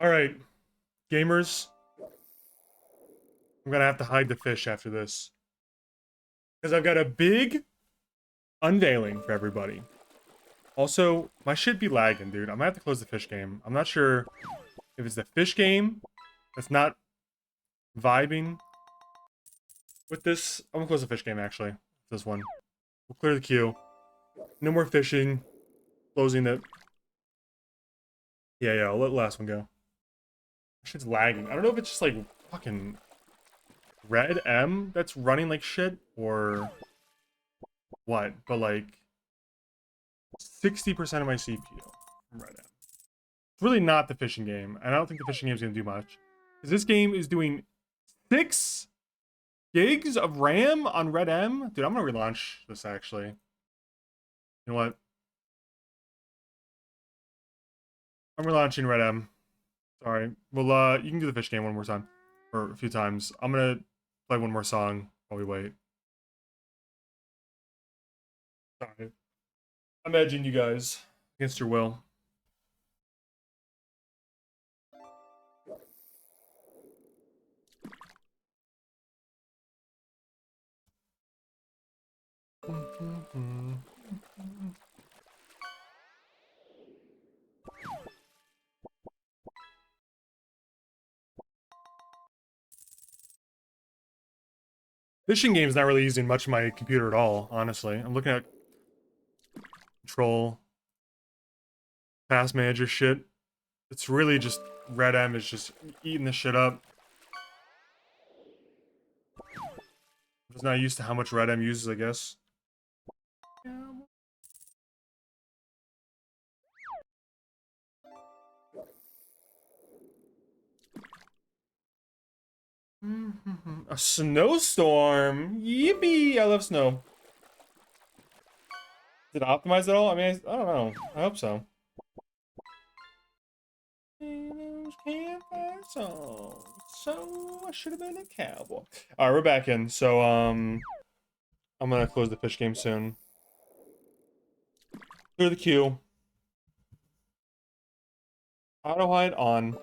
All right, gamers, I'm gonna have to hide the fish after this because I've got a big unveiling for everybody. Also, my shit be lagging, dude. I'm gonna have to close the fish game. I'm not sure if it's the fish game that's not vibing with this. I'm gonna close the fish game actually. This one. We'll clear the queue. No more fishing. Closing it. Yeah, I'll let the last one go. Shit's lagging. I don't know if it's just like fucking red M that's running like shit or what, but like 60% of my CPU from red M. It's really not the fishing game, and I don't think the fishing game is gonna do much. Because this game is doing 6 gigs of RAM on red M. Dude, I'm gonna relaunch this actually. You know what? I'm relaunching red M. Sorry. Well, you can do the fish game one more time. Or a few times. I'm gonna play one more song while we wait. Sorry. I'm edging you guys against your will. Fishing game's not really using much of my computer at all, honestly. I'm looking at control, task manager shit. It's really just red M is just eating this shit up. I'm just not used to how much red M uses, I guess. A snowstorm! Yippee! I love snow. Did it optimize at all? I mean, I don't know. I hope so. Campfire songs. So I should have been a cowboy. Alright, we're back in. So, I'm gonna close the fish game soon. Clear the queue. Auto hide on.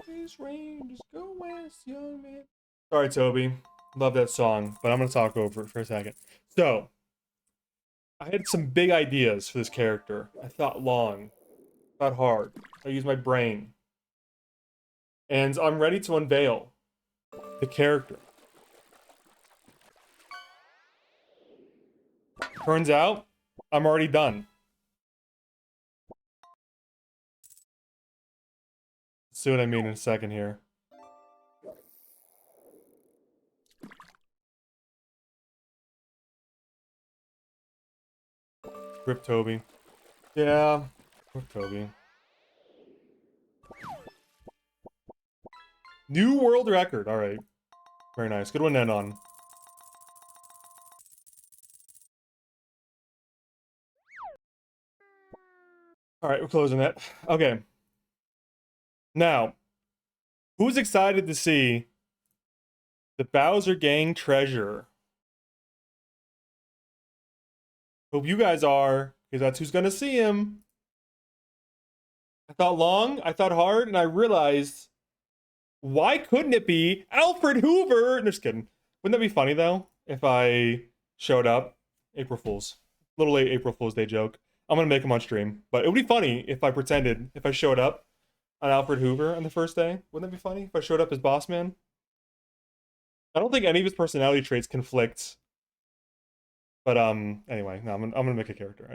These ranges go west, young man. Sorry, Toby. Love that song, but I'm gonna talk over it for a second. So, I had some big ideas for this character. I thought long, thought hard. I used my brain. And I'm ready to unveil the character. Turns out, I'm already done. See what I mean in a second here. Rip Toby. Yeah, rip Toby. New world record. All right. Very nice. Good one to end on. All right, we're closing it. Okay. Now, who's excited to see the Bowser Gang treasure? Hope you guys are, because that's who's gonna see him. I thought long, I thought hard, and I realized, why couldn't it be Alfred Hoover? No, just kidding. Wouldn't that be funny though if I showed up? April Fools, little late April Fool's Day joke. I'm gonna make him on stream, but it would be funny if I pretended if I showed up on Alfred Hoover on the first day. Wouldn't that be funny if I showed up as Boss Man? I don't think any of his personality traits conflict. But anyway, no, I'm gonna make a character.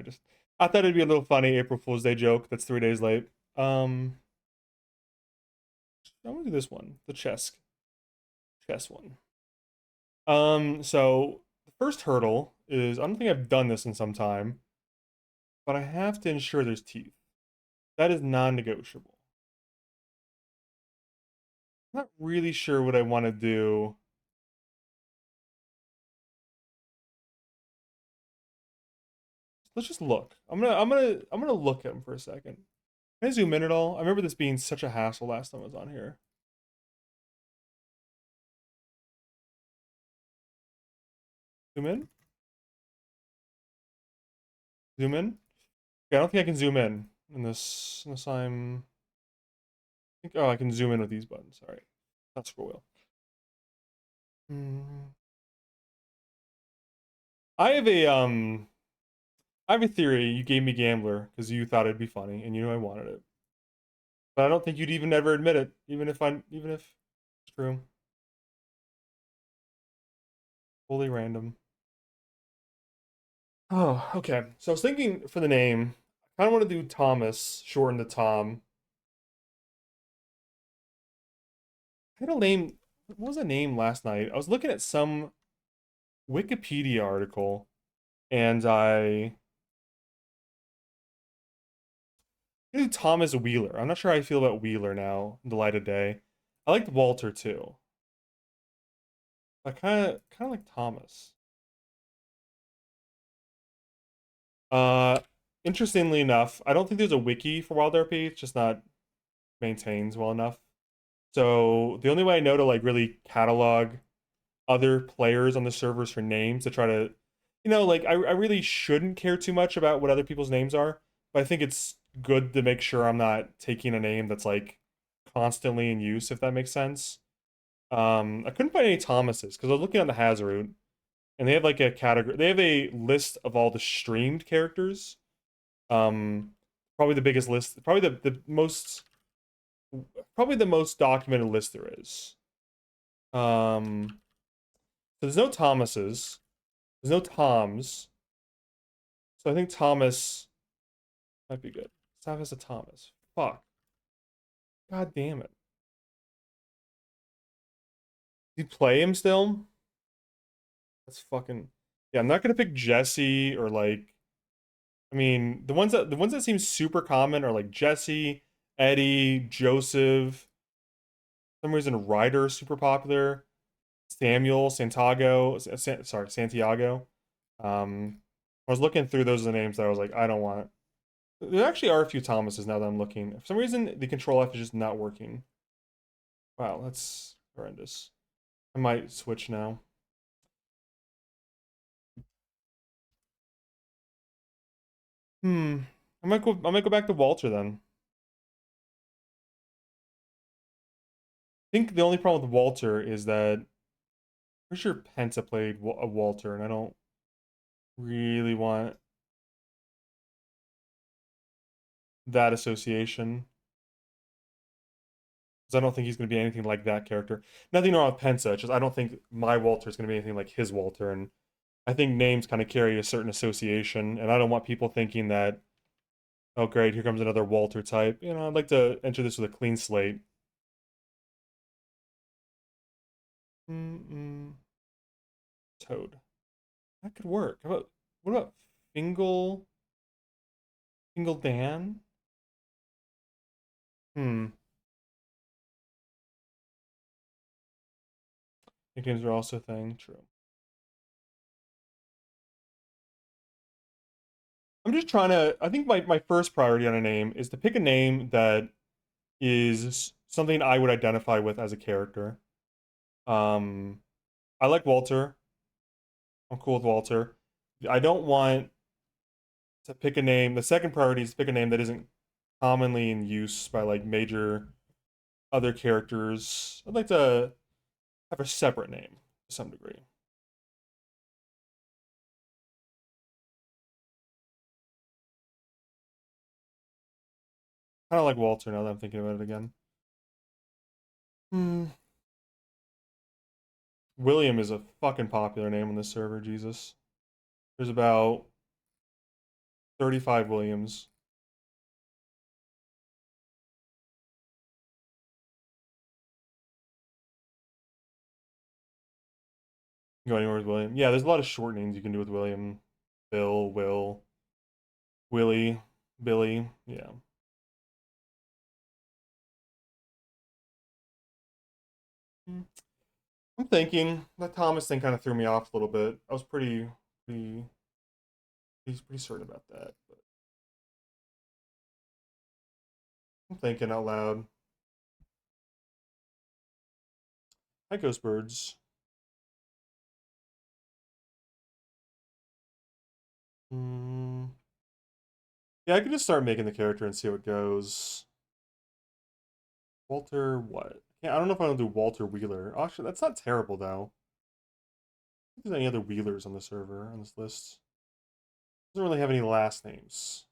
I thought it'd be a little funny April Fool's Day joke that's 3 days late. I'm gonna do this one, the chess one. So the first hurdle is I don't think I've done this in some time, but I have to ensure there's teeth. That is non-negotiable. I'm not really sure what I want to do. Let's just look. I'm gonna look at him for a second. Can I zoom in at all? I remember this being such a hassle last time I was on here. Zoom in. Zoom in. Yeah, I don't think I can zoom in this unless oh, I can zoom in with these buttons. All right, not scroll wheel. Mm. I have a I have a theory. You gave me Gambler because you thought it'd be funny and you knew I wanted it, but I don't think you'd even ever admit it, even if it's true. Fully random. Oh, okay. So I was thinking for the name, I kind of want to do Thomas, shorten to Tom. I had a name. What was a name last night? I was looking at some Wikipedia article, and I do Thomas Wheeler. I'm not sure how I feel about Wheeler now in the light of day. I liked Walter too. I kind of like Thomas. Uh, Interestingly enough, I don't think there's a wiki for WildRP. It's just not maintained well enough. So the only way I know to like really catalog other players on the servers for names to try to, like I really shouldn't care too much about what other people's names are, but I think it's good to make sure I'm not taking a name that's like constantly in use, if that makes sense. I couldn't find any Thomases because I was looking on the Hazard and they have like a category. They have a list of all the streamed characters. Um, Probably the biggest list, probably the most documented list there is. So there's no Thomases, there's no Toms, so I think Thomas might be good. Stop as a Thomas. Fuck. God damn it. Do you play him still? That's fucking. Yeah, I'm not gonna pick Jesse or like. I mean, the ones that seem super common are like Jesse, Eddie, Joseph. For some reason, Ryder is super popular. Samuel, Santiago. I was looking through those names that I was like, I don't want. There actually are a few Thomases now that I'm looking. For some reason, the control F is just not working. Wow, that's horrendous. I might switch now. Hmm. I might go back to Walter then. I think the only problem with Walter is that I'm pretty sure Penta played a Walter, and I don't really want that association. Because I don't think he's going to be anything like that character. Nothing wrong with Penta, it's just I don't think my Walter is going to be anything like his Walter, and I think names kind of carry a certain association, and I don't want people thinking that, oh great, here comes another Walter type. I'd like to enter this with a clean slate. Mm-mm. Toad. That could work. What about Fingal Fingal Dan? Hmm. Nicknames are also a thing. True. I'm just trying to. I think my first priority on a name is to pick a name that is something I would identify with as a character. Um, I like Walter. I'm cool with Walter. I don't want to pick a name. The second priority is to pick a name that isn't commonly in use by like major other characters. I'd like to have a separate name to some degree. Kind of like Walter now that I'm thinking about it again. Hmm. William is a fucking popular name on this server, Jesus. There's about 35 Williams. You can go anywhere with William. Yeah, there's a lot of short names you can do with William. Bill, Will, Willie, Billy. Yeah. Hmm. I'm thinking that Thomas thing kind of threw me off a little bit. I was pretty, pretty certain about that. But I'm thinking out loud. Hi, Ghost Birds. Hmm. Yeah, I can just start making the character and see how it goes. Walter, what? Yeah, I don't know if I want to do Walter Wheeler. Actually, that's not terrible though. I don't think there's any other Wheelers on the server on this list. Doesn't really have any last names.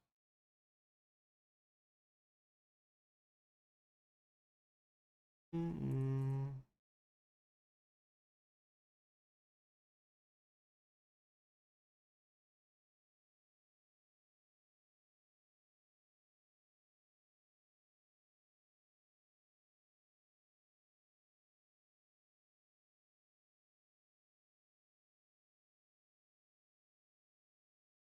Mm-mm.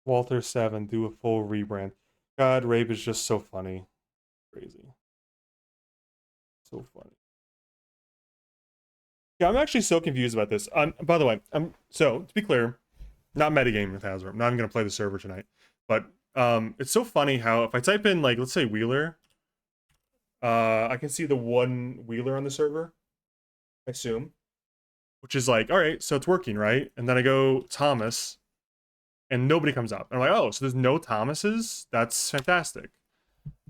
Walter 7, do a full rebrand. God, rape is just so funny. Crazy. So funny. Yeah, I'm actually so confused about this. By the way, so to be clear, not metagaming with Hasbro. I'm not even gonna play the server tonight. But it's so funny how if I type in like let's say Wheeler, I can see the one Wheeler on the server, I assume. Which is like, all right, so it's working, right? And then I go Thomas, and nobody comes up. And I'm like, oh, so there's no Thomases? That's fantastic.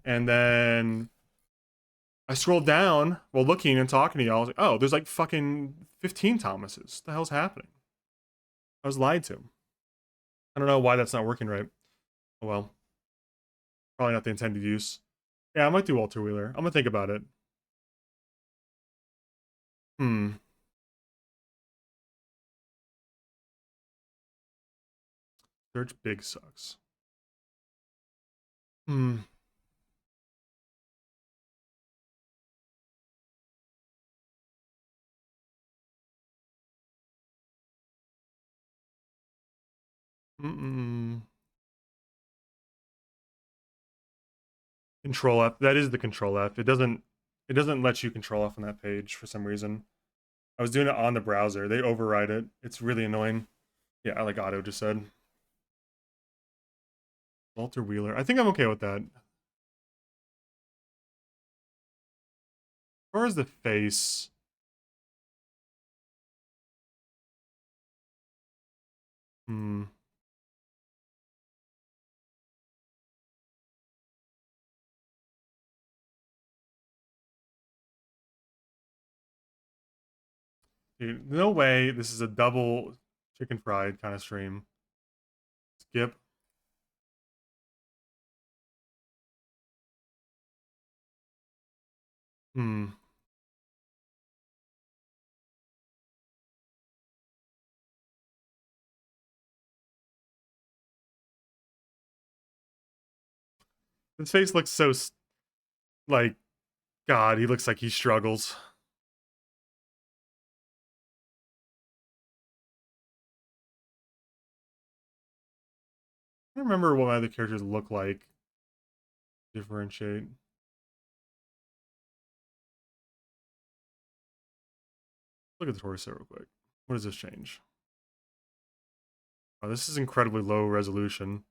And then I scroll down while looking and talking to y'all. I was like, oh, there's like fucking 15 Thomases. What the hell's happening? I was lied to. I don't know why that's not working right. Oh well. Probably not the intended use. Yeah, I might do Walter Wheeler. I'm gonna think about it. Hmm. Search big sucks. Hmm. Mm-mm. Control F. That is the Control F. It doesn't let you Control F on that page for some reason. I was doing it on the browser. They override it. It's really annoying. Yeah, like Otto just said. Walter Wheeler. I think I'm okay with that. As far as the face, hmm. Dude, no way this is a double chicken fried kind of stream. Skip. Hmm. His face looks so like God. He looks like he struggles. I don't remember what my other characters look like. Differentiate. Look at the torso real quick. What does this change? Oh, this is incredibly low resolution.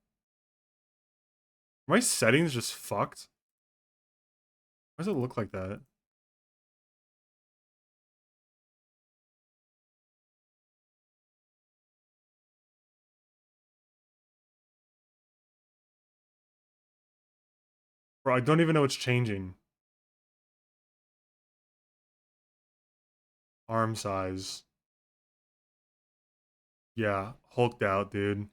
Are my settings just fucked? Why does it look like that? Bro, I don't even know what's changing. Arm size. Yeah, hulked out, dude.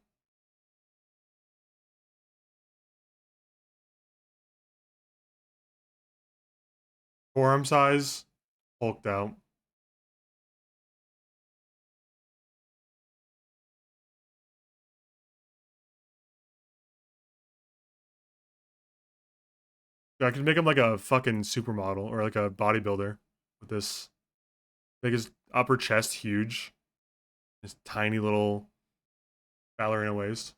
Forearm size, hulked out. I could make him like a fucking supermodel or like a bodybuilder with this. Make his upper chest huge. His tiny little ballerina waist.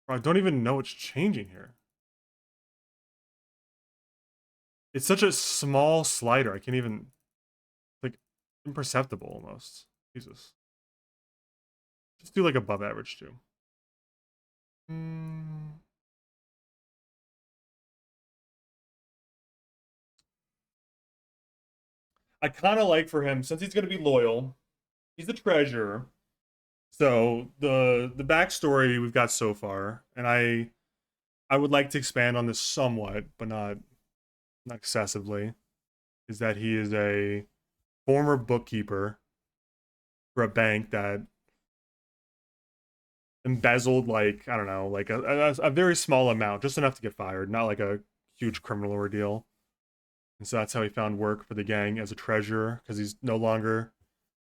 Bro, I don't even know what's changing here. It's such a small slider. I can't even like imperceptible almost. Jesus. Just do like above average too. Mm, I kind of like for him since he's gonna be loyal. He's the treasurer. So the backstory we've got so far, and I would like to expand on this somewhat, but not excessively, is that he is a former bookkeeper for a bank that embezzled like I don't know, like a very small amount, just enough to get fired, not like a huge criminal ordeal. And so that's how he found work for the gang as a treasurer because he's no longer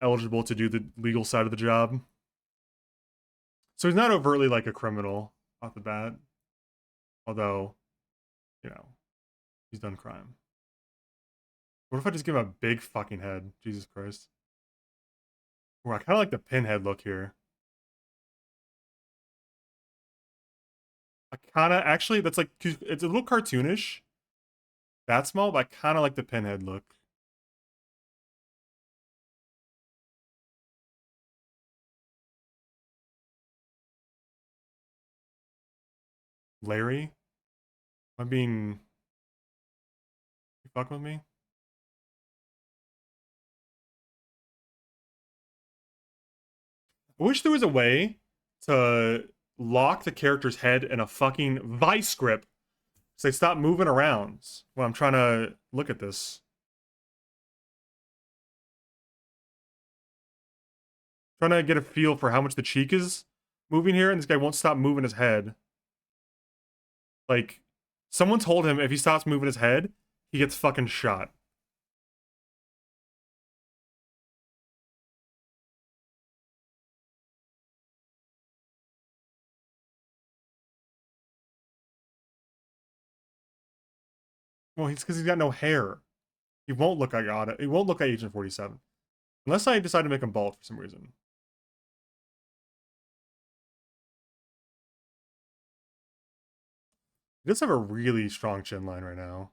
eligible to do the legal side of the job. So he's not overtly like a criminal off the bat, although you know he's done crime. What if I just give him a big fucking head? Jesus Christ. Ooh, I kind of like the pinhead look here. I kind of actually that's like it's a little cartoonish. That small, but I kind of like the pinhead look. Larry, am I being you fucking with me? I wish there was a way to lock the character's head in a fucking vice grip so they stop moving around when I'm trying to look at this. Trying to get a feel for how much the cheek is moving here, and this guy won't stop moving his head. Like, someone told him if he stops moving his head, he gets fucking shot. Well, he's because he's got no hair. He won't look like He won't look like Agent 47 unless I decide to make him bald for some reason. He does have a really strong chin line right now.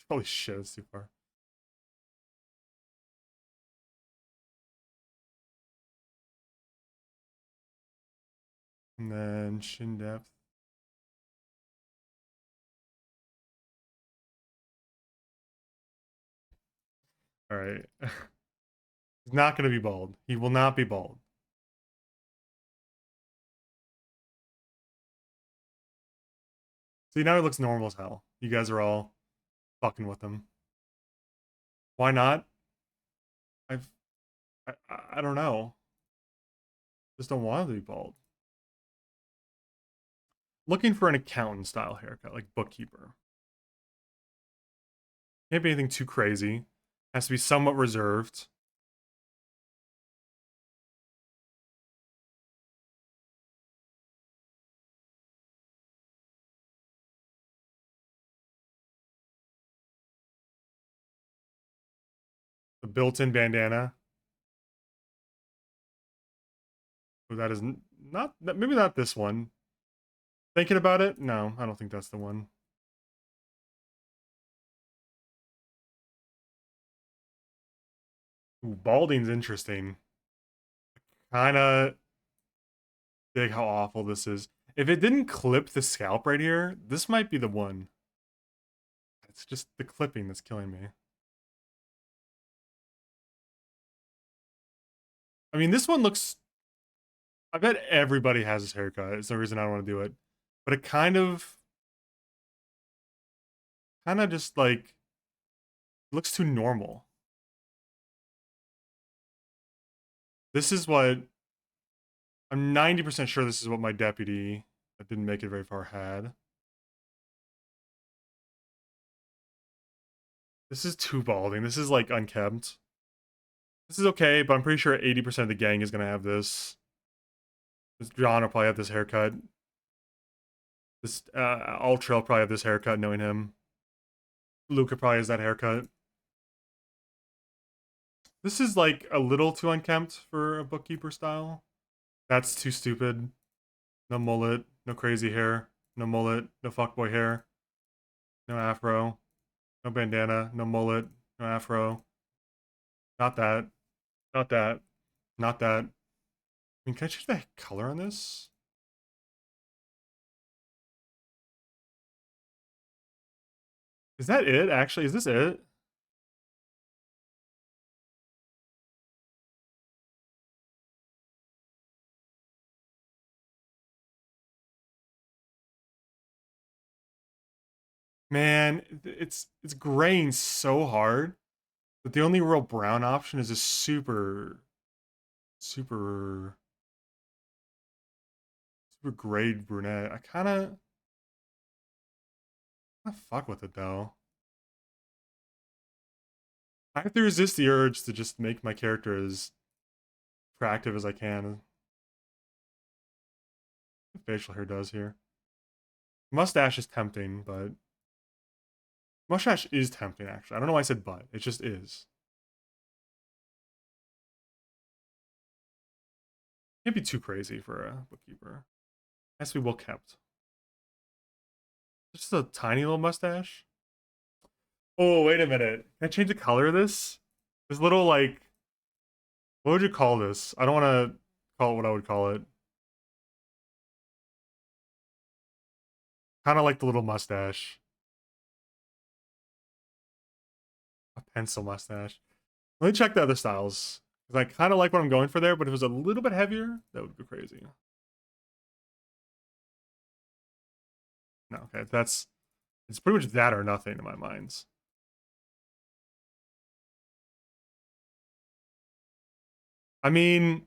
Holy shit, it's too far. And then chin depth. All right. He's not going to be bald. He will not be bald. See, now he looks normal as hell. You guys are all fucking with him. Why not? I've, I don't know. Just don't want him to be bald. Looking for an accountant style haircut, like bookkeeper. Can't be anything too crazy. Has to be somewhat reserved. A built-in bandana. Oh, that is not maybe not this one. Thinking about it, no, I don't think that's the one. Ooh, balding's interesting. Kind of dig how awful this is. If it didn't clip the scalp right here, this might be the one. It's just the clipping that's killing me. I mean, this one looks. I bet everybody has this haircut. It's no reason I don't want to do it, but it kind of just like looks too normal. This is what I'm 90% sure this is what my deputy that didn't make it very far had. This is too balding. This is like unkempt. This is okay, but I'm pretty sure 80% of the gang is gonna have this. This John will probably have this haircut. This Ultra will probably have this haircut, knowing him. Luca probably has that haircut. This is like a little too unkempt for a bookkeeper style. That's too stupid. No mullet, no crazy hair, no mullet, no fuckboy hair, no afro, no bandana, no mullet, no afro. Not that. Not that. Not that. I mean, can I change the color on this? Is that it, actually? Is this it? Man, it's graying so hard that the only real brown option is a super super grayed brunette. I kinda fuck with it though. I have to resist the urge to just make my character as attractive as I can. Facial hair does here. Mustache is tempting, but mustache is tempting actually. I don't know why I said but. It just is. Can't be too crazy for a bookkeeper. Has to be well kept. Just a tiny little mustache. Oh, wait a minute. Can I change the color of this? This little like, what would you call this? I don't want to call it what I would call it. Kind of like the little mustache. A pencil mustache. Let me check the other styles. Because I kind of like what I'm going for there, but if it was a little bit heavier, that would go crazy. No, okay, it's pretty much that or nothing in my minds. I mean,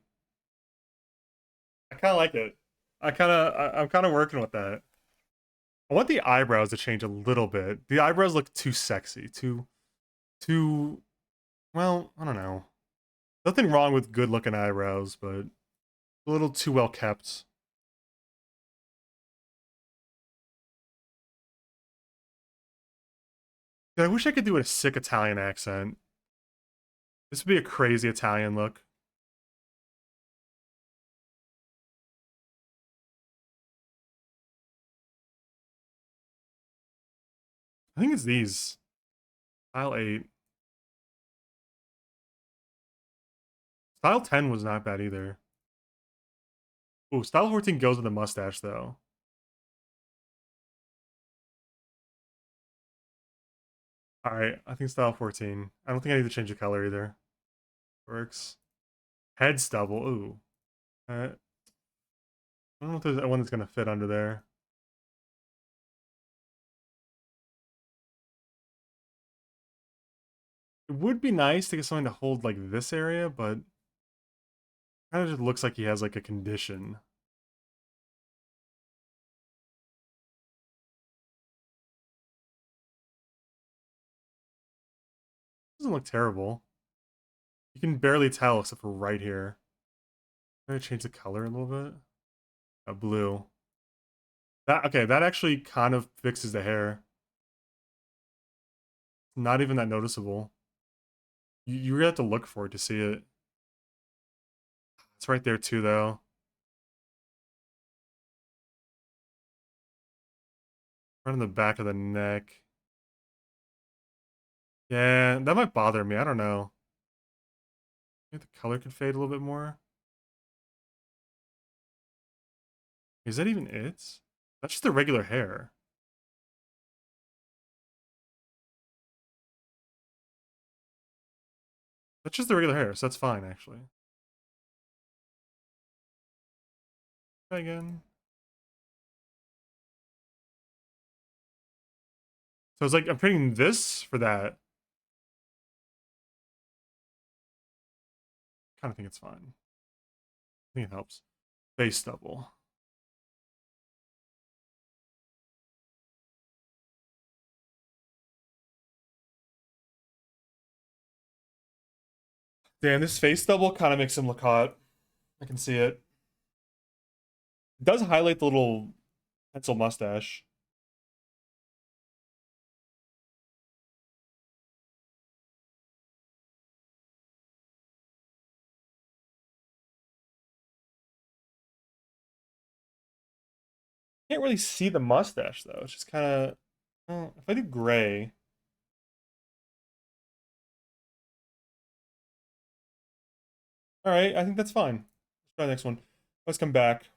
I kind of like it. I'm kind of working with that. I want the eyebrows to change a little bit. The eyebrows look too sexy, too, well, I don't know. Nothing wrong with good looking eyebrows, but a little too well kept. Dude, I wish I could do a sick Italian accent. This would be a crazy Italian look. I think it's these. Style 8. Style 10 was not bad either. Ooh, Style 14 goes with the mustache, though. Alright, I think Style 14. I don't think I need to change the color either. Works. Head stubble, ooh. I don't know if there's one that's gonna fit under there. It would be nice to get something to hold like this area, but kind of just looks like he has like a condition. Doesn't look terrible. You can barely tell except for right here. I'm gonna change the color a little bit. Blue. That okay, that actually kind of fixes the hair. Not even that noticeable. You really have to look for it to see it. It's right there too, though. Right on the back of the neck. Yeah, that might bother me. I don't know. Maybe the color could fade a little bit more. Is that even it? That's just the regular hair. That's just the regular hair, so that's fine, actually. Try again. So it's like I'm trading this for that. Kind of think it's fine. I think it helps. Face stubble. Damn, this face stubble kind of makes him look hot. I can see it. It does highlight the little pencil mustache. Can't really see the mustache though. It's just kind of. Well, if I do gray, all right, I think that's fine. Let's try the next one. Let's come back.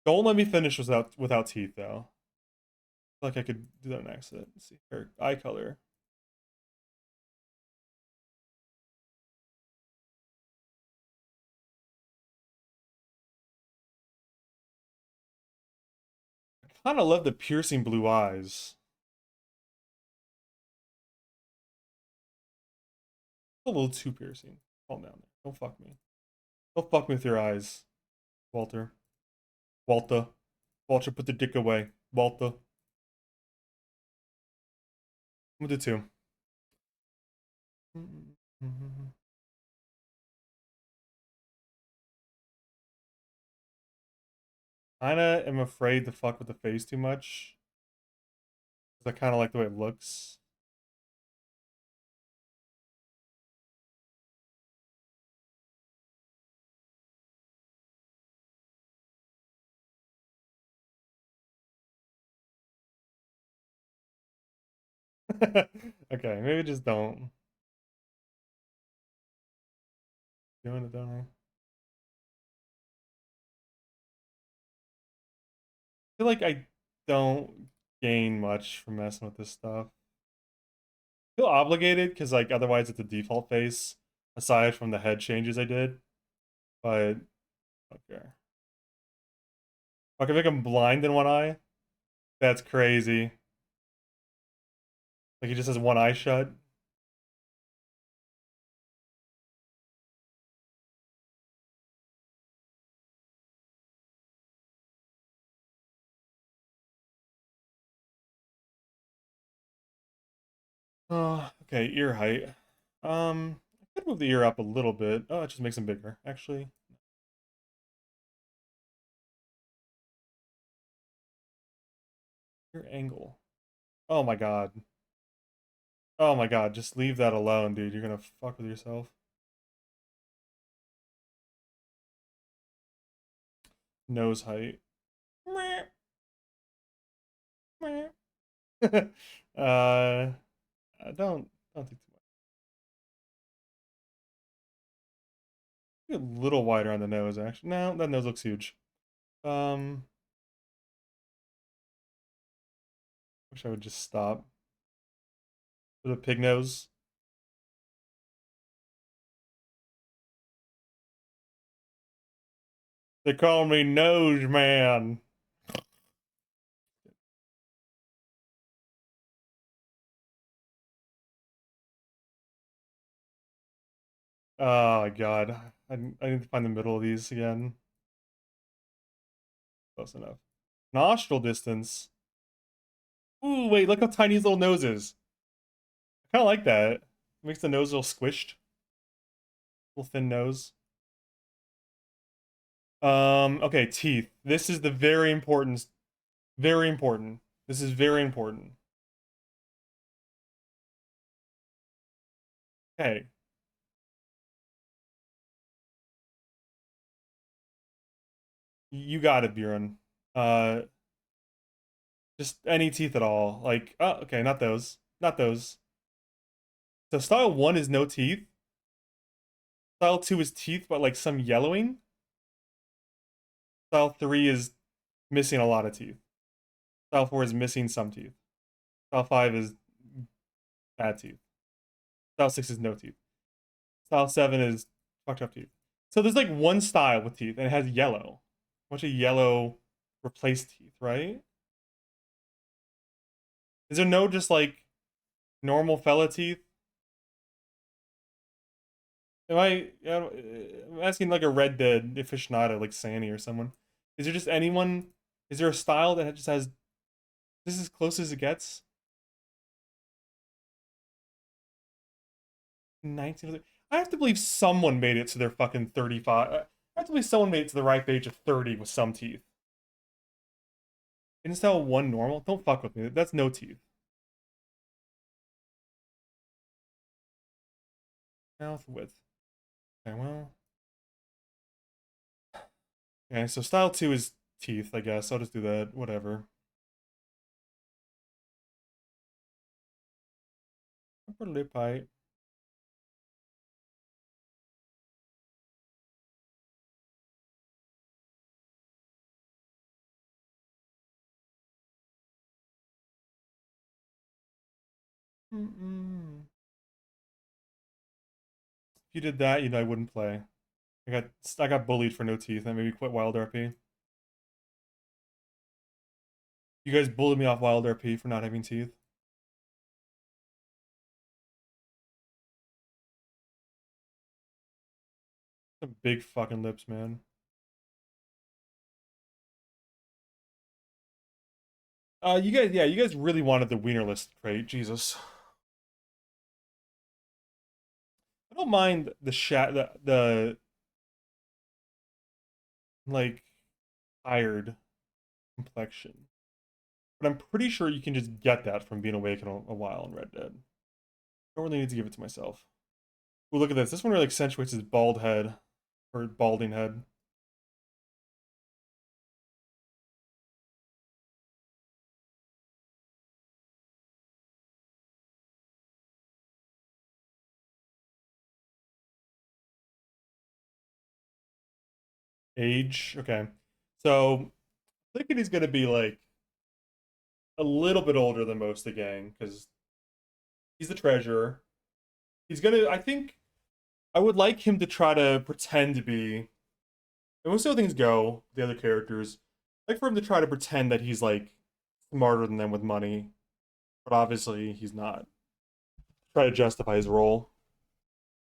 Don't let me finish without teeth though. I feel like I could do that on accident. Let's see here, eye color. I kind of love the piercing blue eyes. a little too piercing. Calm down there. Don't fuck me. Don't fuck me with your eyes, Walter. Walter. Walter, put the dick away. Walter. I'm gonna do two. Kinda am afraid to fuck with the face too much. I kinda like the way it looks. Okay, maybe just don't. Doing it, don't I? I feel like I don't gain much from messing with this stuff. I feel obligated because like otherwise it's a default face, aside from the head changes I did. But okay. I can make him blind in one eye. That's crazy. Like he just has one eye shut. Oh, okay, ear height. I could move the ear up a little bit. Oh, it just makes him bigger, actually. Ear angle. Oh my god. Oh my god, just leave that alone, dude. You're gonna fuck with yourself. Nose height. I don't think too much. Maybe a little wider on the nose, actually. No, that nose looks huge. Um, wish I would just stop. With a pig nose. They call me Nose Man. Oh my god. I need to find the middle of these again. Close enough. Nostril distance. Ooh, wait, look how tiny his little nose is. I kind of like that. It makes the nose a little squished. Little thin nose. Okay, teeth. This is the very important. Very important. This is very important. Okay. You got it, Buren. Uh, just any teeth at all. Like, oh, okay, not those. Not those. So style 1 is no teeth. Style 2 is teeth, but like some yellowing. Style 3 is missing a lot of teeth. Style 4 is missing some teeth. Style 5 is bad teeth. Style 6 is no teeth. Style 7 is fucked up teeth. So there's like one style with teeth, and it has yellow. A bunch of yellow replaced teeth, right? Is there no just like normal fella teeth? I'm asking like a Red Dead aficionado, like Sandy or someone. Is there just anyone? Is there a style that just has this is as close as it gets? 19. I have to believe someone made it to their fucking 35. I have to believe someone made it to the ripe age of 30 with some teeth. Isn't style 1 normal? Don't fuck with me. That's no teeth. Mouth width. Okay, well. Okay, so style 2 is teeth, I guess. I'll just do that. Whatever. Upper lip height. Mm-mm. If you did that, you know I wouldn't play. I got bullied for no teeth. I maybe quit WildRP. You guys bullied me off WildRP for not having teeth. Some big fucking lips, man. You guys really wanted the wienerless trait, Jesus. I don't mind the like tired complexion, but I'm pretty sure you can just get that from being awake in a while in Red Dead. Don't really need to give it to myself. Ooh, look at this. This one really accentuates his bald head or balding head. Age, okay. So thinking he's gonna be like a little bit older than most of the gang because he's the treasurer. He's gonna. I think I would like him to try to pretend to be. And we'll see how things go. The other characters, like for him to try to pretend that he's like smarter than them with money, but obviously he's not. Try to justify his role.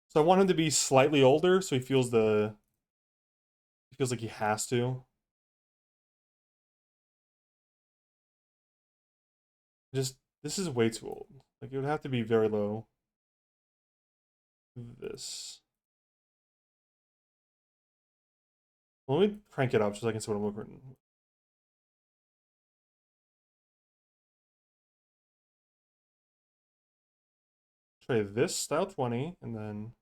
So I want him to be slightly older, so he feels like he has to. Just this is way too old. Like it would have to be very low. This. Well, let me crank it up so I can see what I'm looking. Try this style 20, and then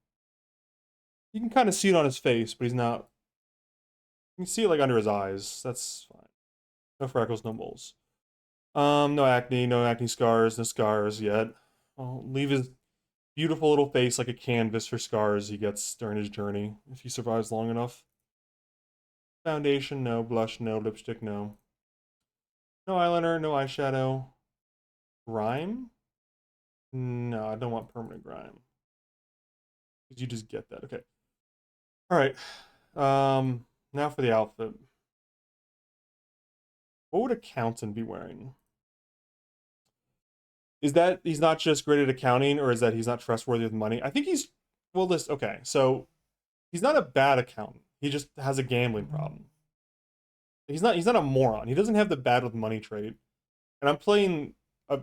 you can kind of see it on his face, but he's not. You can see it like under his eyes. That's fine. No freckles, no moles. No acne scars, no scars yet. I'll leave his beautiful little face like a canvas for scars he gets during his journey if he survives long enough. Foundation, no. Blush, no. Lipstick, no. No eyeliner, no eyeshadow. Grime? No, I don't want permanent grime. You just get that. Okay. All right. Now for the outfit. What would accountant be wearing? Is that he's not just great at accounting, or is that he's not trustworthy with money? I think he's well. This okay. So he's not a bad accountant. He just has a gambling problem. He's not a moron. He doesn't have the bad with money trait. And I'm playing a.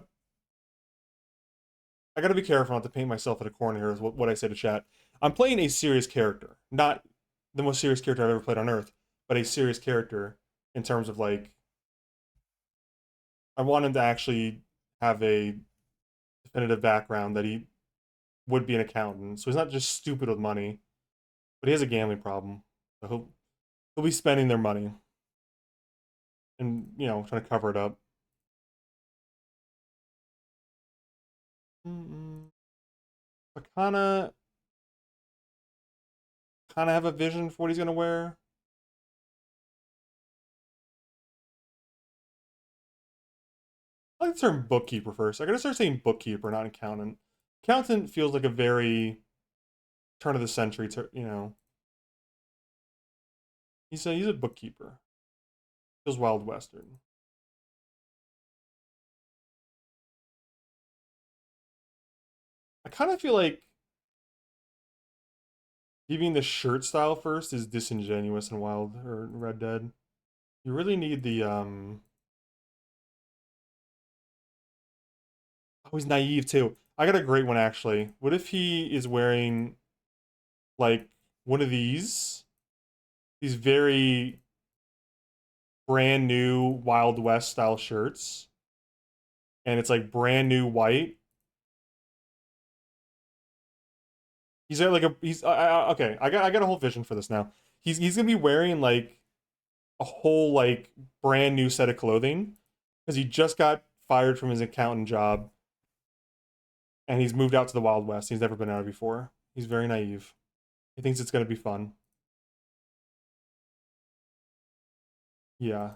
I got to be careful not to paint myself in a corner here. Is what I say to chat. I'm playing a serious character, not the most serious character I've ever played on Earth, but a serious character in terms of like I want him to actually have a definitive background that he would be an accountant. So he's not just stupid with money, but he has a gambling problem. So he'll be spending their money and trying to cover it up. I kind of have a vision for what he's gonna wear. I like the term bookkeeper first. I gotta start saying bookkeeper, not accountant. Accountant feels like a very turn of the century. He's a bookkeeper. Feels Wild Western. I kind of feel like giving the shirt style first is disingenuous in Wild or Red Dead. You really need the Oh, he's naive too. I got a great one actually. What if he is wearing like one of these very brand new Wild West style shirts, and it's like brand new white. He's like a he's okay. I got a whole vision for this now. He's gonna be wearing like a whole like brand new set of clothing because he just got fired from his accountant job and he's moved out to the Wild West. He's never been out before. He's very naive. He thinks it's gonna be fun. Yeah,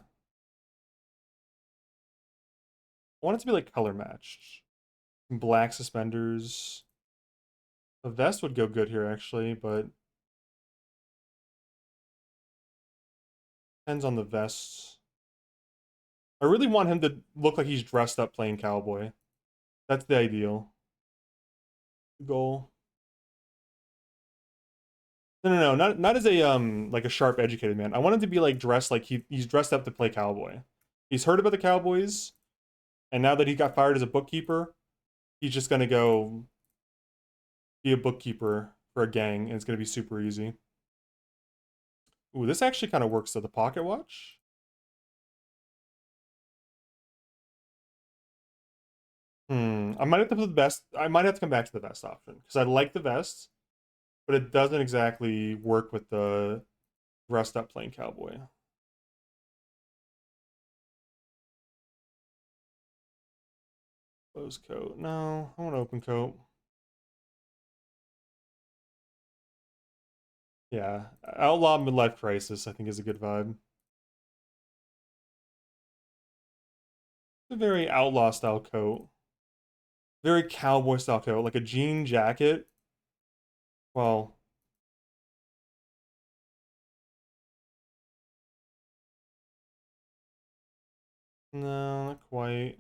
I want it to be like color matched. Black suspenders. A vest would go good here actually, but depends on the vest. I really want him to look like he's dressed up playing cowboy. That's the ideal goal. No, not as a like a sharp, educated man. I want him to be like dressed like he's dressed up to play cowboy. He's heard about the Cowboys, and now that he got fired as a bookkeeper, he's just gonna go be a bookkeeper for a gang, and it's gonna be super easy. Ooh, this actually kind of works to the pocket watch. I might have to put the best. I might have to come back to the vest option because I like the vest, but it doesn't exactly work with the dressed up playing cowboy. Closed coat. No, I want open coat. Yeah, Outlaw Midlife Crisis, I think, is a good vibe. It's a very outlaw style coat, very cowboy style coat, like a jean jacket. Well, no, not quite.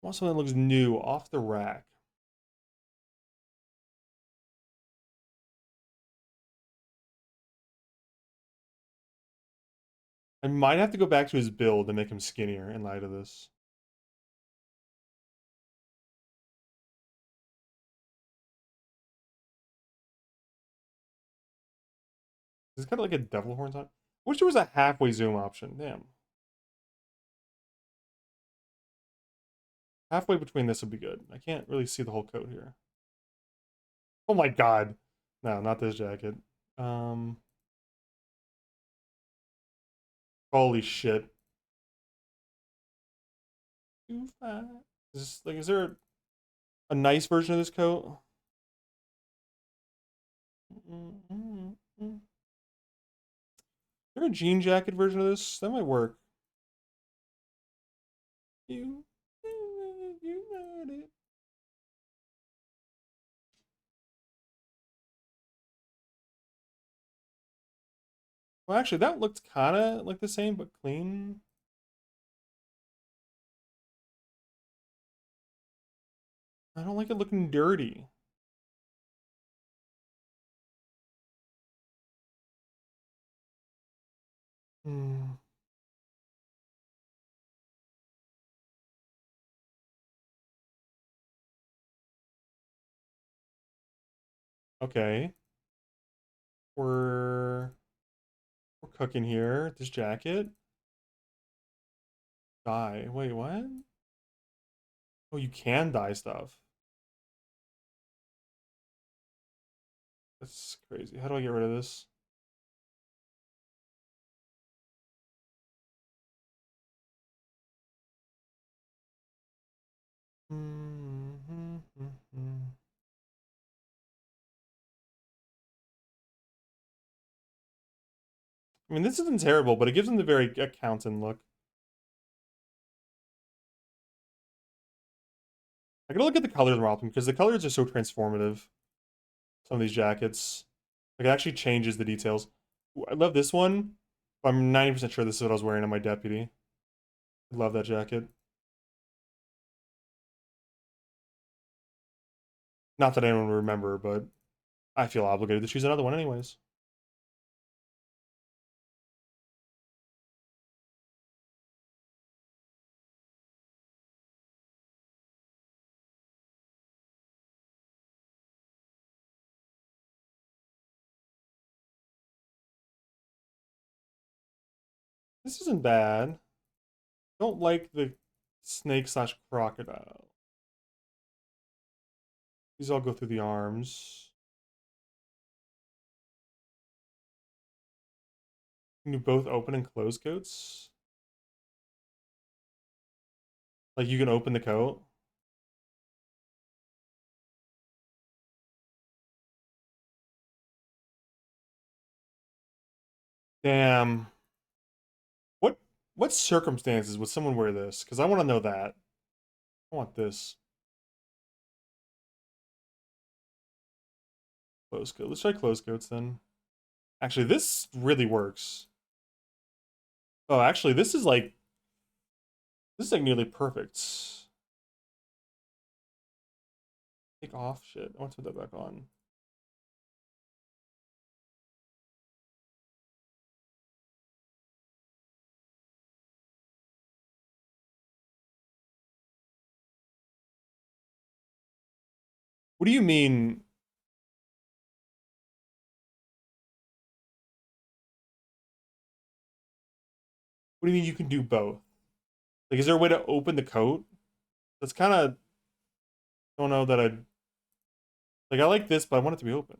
Also, it looks new, off the rack. I might have to go back to his build and make him skinnier in light of this. It's kind of like a devil horns on. Wish there was a halfway zoom option. Damn. Halfway between this would be good. I can't really see the whole coat here. Oh my god. No, not this jacket. Um, Holy shit. Is there a nice version of this coat? Is there a jean jacket version of this? That might work. You, you made it. Well, actually, that looked kind of like the same, but clean. I don't like it looking dirty. Hmm. Okay, we're we're cooking here. This jacket, dye. Wait, what? Oh, you can dye stuff. That's crazy. How do I get rid of this? I mean, this isn't terrible, but it gives them the very accountant look. I gotta look at the colors more often because the colors are so transformative. Some of these jackets, like it actually changes the details. Ooh, I love this one. I'm 90% sure this is what I was wearing on my deputy. I love that jacket. Not that anyone would remember, but I feel obligated to choose another one anyways. This isn't bad. Don't like the snake slash crocodile. These all go through the arms. Can you both open and close coats? Like you can open the coat. Damn. What what circumstances would someone wear this? Because I want to know that. I want this. Close coat. Let's try close coats then. Actually, this really works. Oh, actually, this is like nearly perfect. Take off shit. I want to put that back on. What do you mean? What do you mean you can do both? Like, is there a way to open the coat? That's kind of, don't know that I'd, like, I like this, but I want it to be open.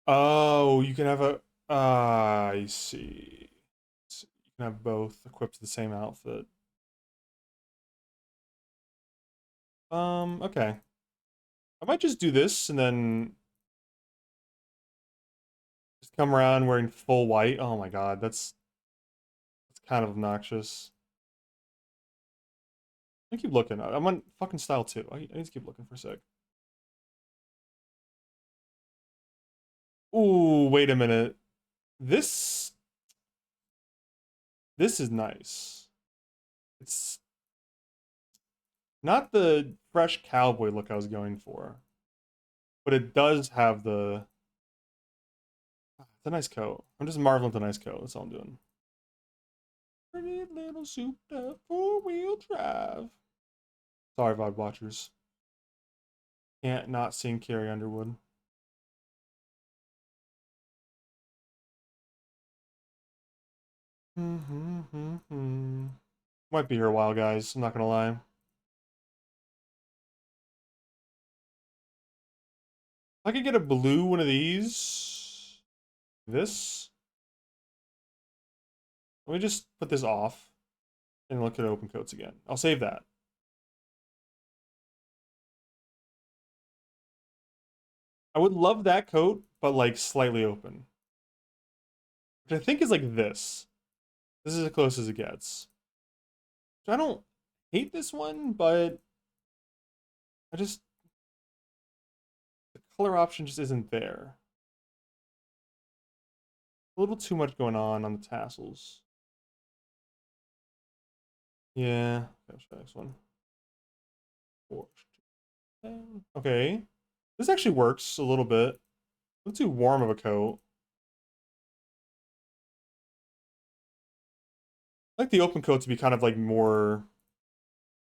Oh, you can have a, I see. So you can have both equipped to the same outfit. Okay. I might just do this and then just come around wearing full white. Oh my god, that's kind of obnoxious. I keep looking. I'm on fucking style too. I need to keep looking for a sec. Ooh, wait a minute. This this is nice. It's not the fresh cowboy look I was going for, but it does have the. It's a nice coat. I'm just marveling at the nice coat. That's all I'm doing. Pretty little souped up four-wheel drive. Sorry, VOD watchers. Can't not sing Carrie Underwood. Might be here a while, guys. I'm not gonna lie. I could get a blue one of these. This. Let me just put this off and look at open coats again. I'll save that. I would love that coat, but like slightly open. Which I think is like this. This is as close as it gets. I don't hate this one, but I just the color option just isn't there. A little too much going on the tassels. Yeah, that's the next one. Okay. This actually works a little bit. Not too warm of a coat. I like the open coat to be kind of like more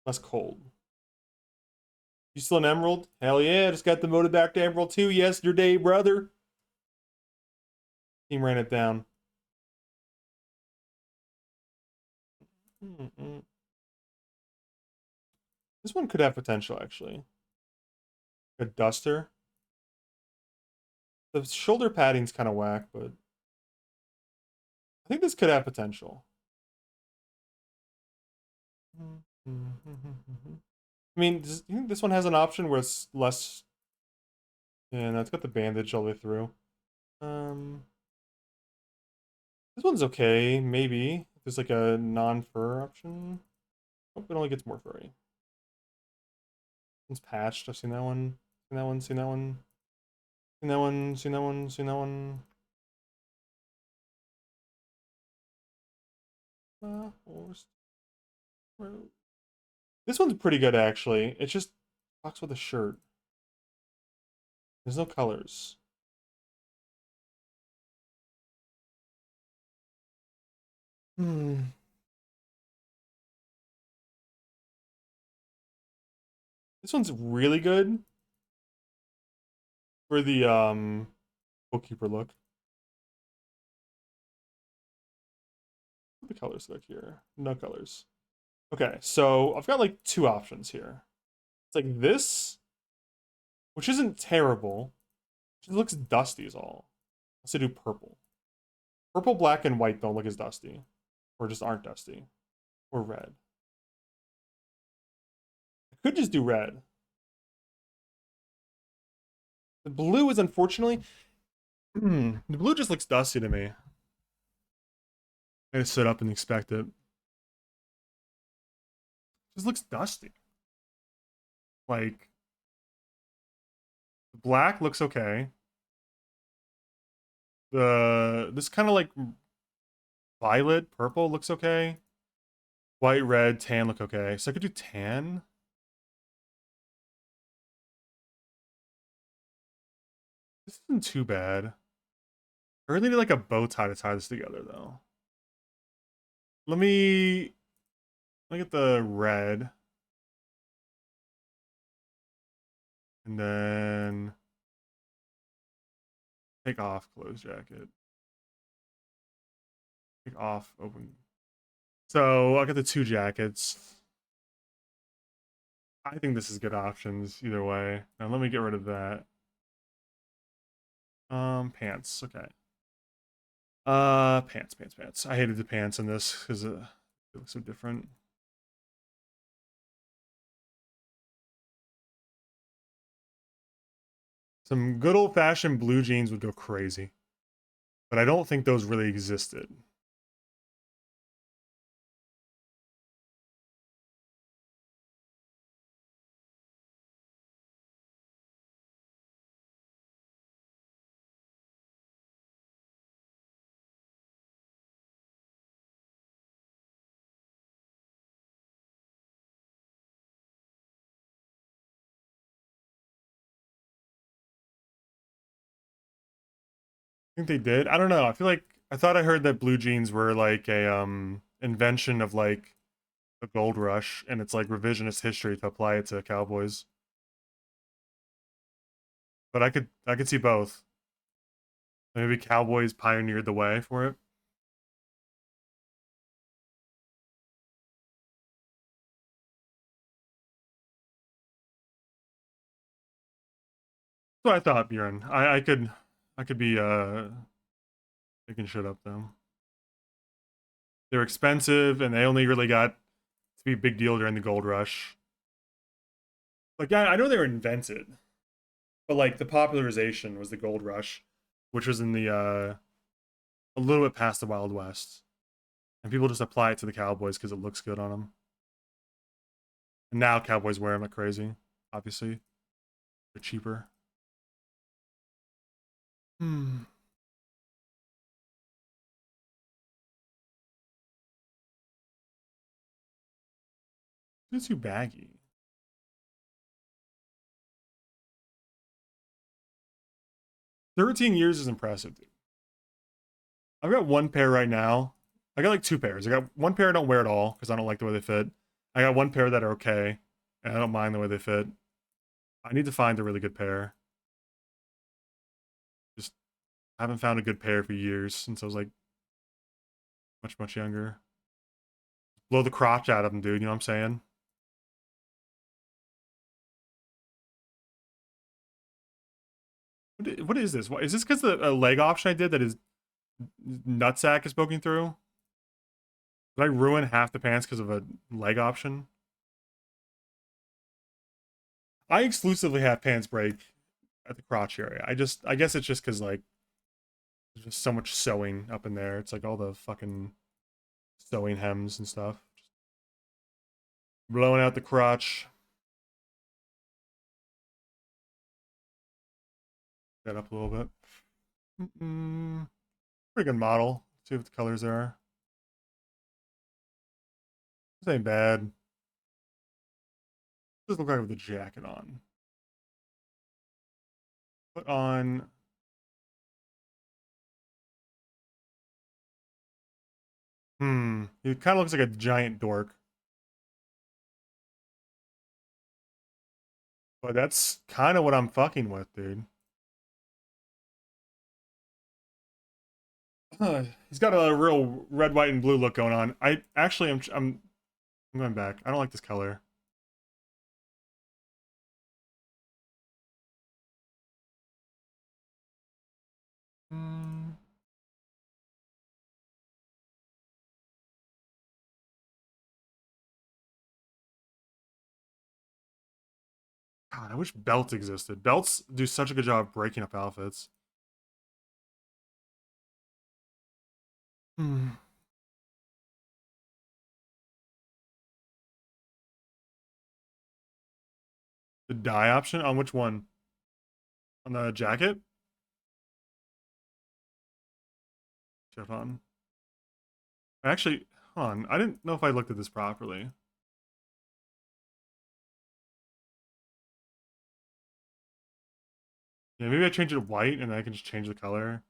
less cold. You still an emerald? Hell yeah, just got the motive back to Emerald 2 yesterday, brother. Team ran it down. This one could have potential, actually. A duster. The shoulder padding's kind of whack, but I think this could have potential. I mean, do you think this one has an option where it's less? Yeah, no, it's got the bandage all the way through. This one's okay, maybe. There's like a non-fur option. Oh, it only gets more furry. One's patched. I've seen that one. Seen that one. Seen that one. Seen that one. Seen that one. Seen that one. Horse. This one's pretty good actually. It just fucks with the shirt. There's no colors. Hmm. This one's really good for the bookkeeper look. What the colors look here? No colors. Okay, so I've got like two options here. It's like this, which isn't terrible. It looks dusty is all. Let's do purple. Purple, black, and white don't look as dusty. Or just aren't dusty. Or red. I could just do red. The blue is unfortunately... the blue just looks dusty to me. I gotta sit up and expect it. Just looks dusty. Like, black looks okay. This kind of like violet, purple looks okay. White, red, tan look okay. So I could do tan. This isn't too bad. I really need like a bow tie to tie this together though. Let me get the red. And then take off closed jacket. Take off open. So I got the two jackets. I think this is good options either way. Now let me get rid of that. Pants. Okay. Pants. I hated the pants in this because it looks so different. Some good old fashioned blue jeans would go crazy, but I don't think those really existed. I think they did. I don't know. I feel like I thought I heard that blue jeans were like a invention of like the gold rush, and it's like revisionist history to apply it to cowboys. But I could see both. Maybe cowboys pioneered the way for it. So I thought, Bjorn. I could be picking shit up though. They're expensive and they only really got to be a big deal during the gold rush. Like, yeah, I know they were invented, but like the popularization was the gold rush, which was in the a little bit past the Wild West. And people just apply it to the cowboys because it looks good on them. And now cowboys wear them like crazy. Obviously, they're cheaper. Hmm. It's too baggy. 13 years is impressive, dude. I've got one pair right now. I got like two pairs. I got one pair I don't wear at all because I don't like the way they fit. I got one pair that are okay, and I don't mind the way they fit. I need to find a really good pair. Just haven't found a good pair for years since I was like much younger. Blow the crotch out of them, dude. You know what I'm saying? What is this? What is this? Because the leg option I did that his nutsack is poking through? Did I ruin half the pants because of a leg option? I exclusively have pants break at the crotch area. I guess it's just because like there's just so much sewing up in there. It's like all the fucking sewing hems and stuff. Just blowing out the crotch. That up a little bit. Pretty good model. Let's see what the colors are. This ain't bad. Does look like with the jacket on. Put on. He kind of looks like a giant dork. But that's kind of what I'm fucking with, dude. He's got a real red, white, and blue look going on. I actually I'm going back. I don't like this color. Mm, God, I wish belts existed. Belts do such a good job of breaking up outfits. Hmm. The dye option on which one? On the jacket? Chiffon. Actually, hold on. I didn't know if I looked at this properly. Yeah, maybe I change it to white and then I can just change the color.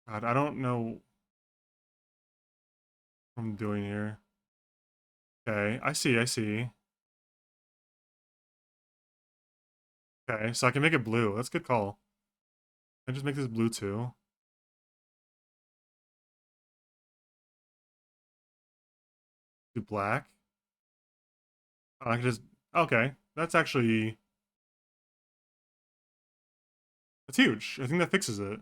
God, I don't know what I'm doing here. Okay, I see, I see. Okay, so I can make it blue. That's a good call. I just make this blue too. Do black. I can just okay. That's actually that's huge. I think that fixes it.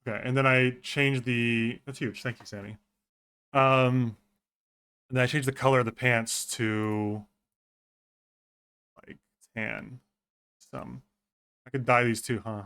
Okay, and then I change the that's huge. Thank you, Sammy. And then I change the color of the pants to like tan. Some I could dye these too, huh?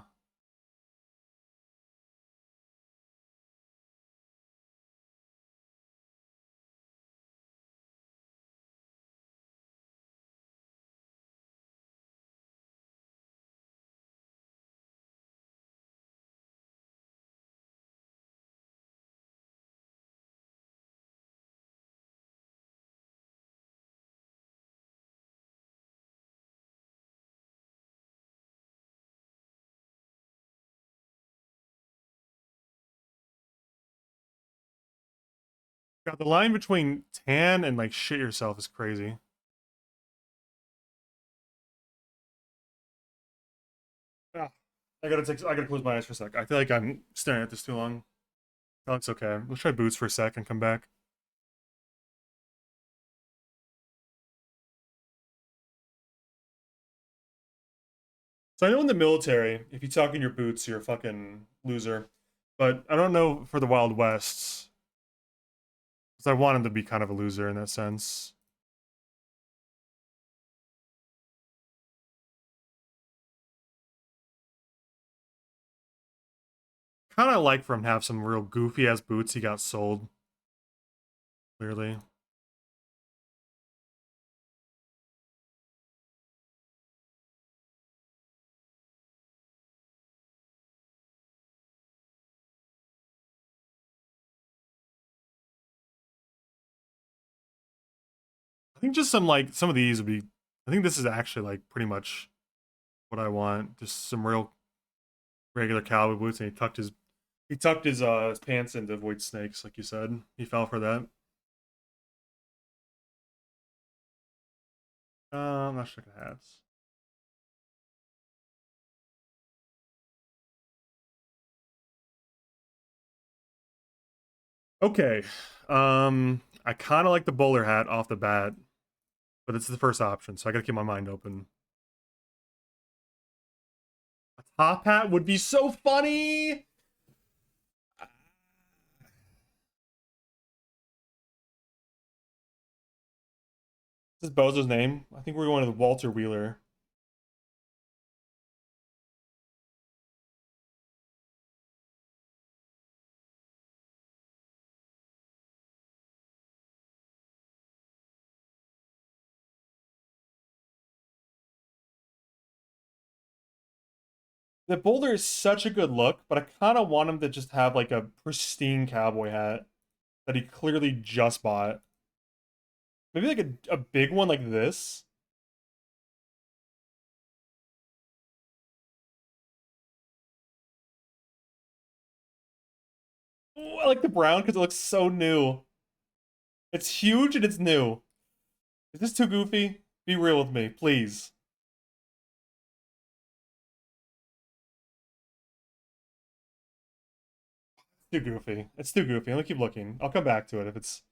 God, the line between tan and like shit yourself is crazy. Ah, I gotta close my eyes for a sec. I feel like I'm staring at this too long. Oh, it's okay. Let's try boots for a sec and come back. So I know in the military, if you talk in your boots, you're a fucking loser. But I don't know for the Wild Wests, because I want him to be kind of a loser in that sense. Kind of like for him to have some real goofy ass boots he got sold. Clearly. I think just some of these would be. I think this is actually like pretty much what I want. Just some real regular cowboy boots, and he tucked his pants in to avoid snakes, like you said. He fell for that. I'm not checking hats. Okay. I kind of like the bowler hat off the bat, but it's the first option, so I gotta keep my mind open. A top hat would be so funny. This is Bozo's name. I think we're going with Walter Wheeler. The Boulder is such a good look, but I kind of want him to just have like a pristine cowboy hat that he clearly just bought. Maybe like a big one like this. Ooh, I like the brown because it looks so new. It's huge and it's new. Is this too goofy? Be real with me, please. Too goofy. It's too goofy. Let me keep looking. I'll come back to it if it's.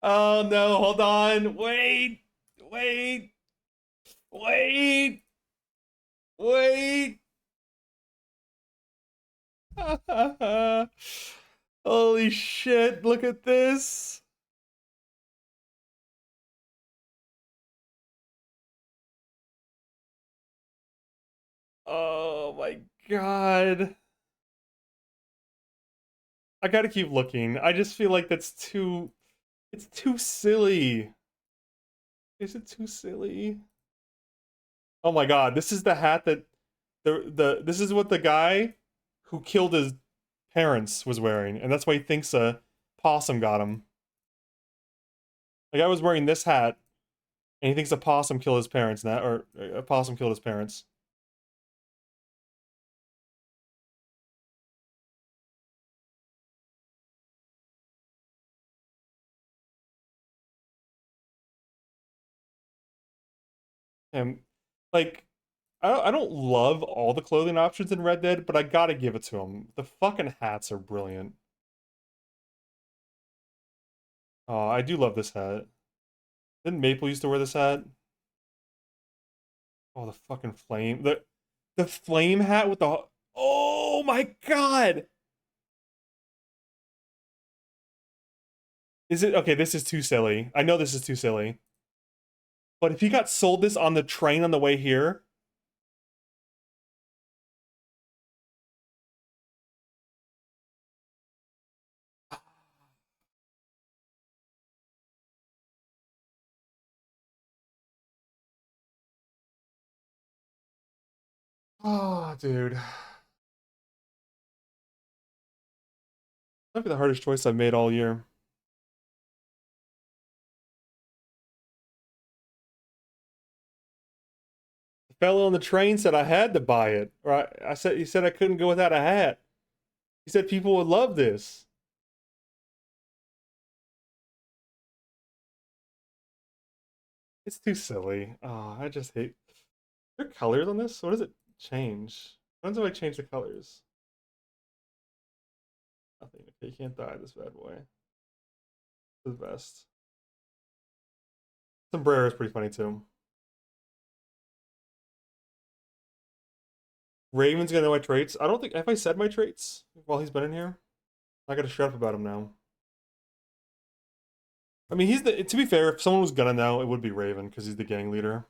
Oh no, hold on. Wait, wait, wait. Holy shit, look at this. Oh my god. I gotta keep looking. I just feel like that's too... It's too silly. Is it too silly? Oh my god, this is the hat that... This is what the guy who killed his parents was wearing, and that's why he thinks a possum got him. The guy was wearing this hat, and he thinks a possum killed his parents, now, or a possum killed his parents. And like, I don't love all the clothing options in Red Dead, but I gotta give it to him. The fucking hats are brilliant. Oh, I do love this hat. Didn't Maple used to wear this hat? Oh, the fucking flame. The flame hat with the... Oh my god! Is it... Okay, this is too silly. I know this is too silly. But if he got sold this on the train on the way here... Oh, dude. Might be the hardest choice I've made all year. The fellow on the train said I had to buy it. Or I said he said I couldn't go without a hat. He said people would love this. It's too silly. Oh, I just hate. Are there colors on this? What does it change? When do I change the colors? Nothing. Okay, you can't die this bad boy. The best. Sombrero is pretty funny too. Raven's gonna know my traits. I don't think have I said my traits while he's been in here. I gotta shut up about him now. I mean, he's the. To be fair, if someone was gonna know, it would be Raven because he's the gang leader.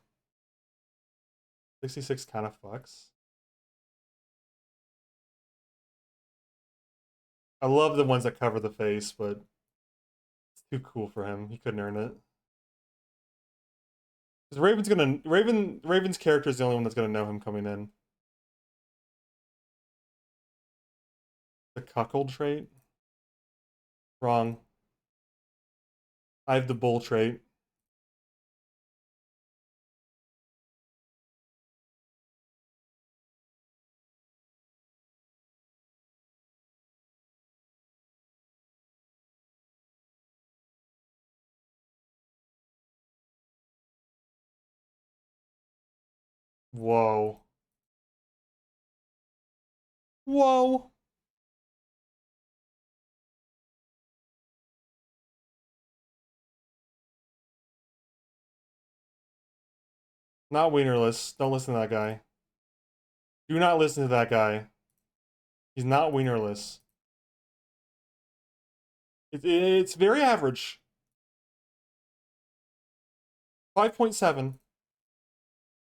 66 kind of fucks. I love the ones that cover the face, but it's too cool for him. He couldn't earn it. Because Raven's character is the only one that's gonna know him coming in. The cuckold trait? Wrong. I have the bull trait. Whoa. Whoa. Not wienerless. Don't listen to that guy. Do not listen to that guy. He's not wienerless. It's very average. 5.7.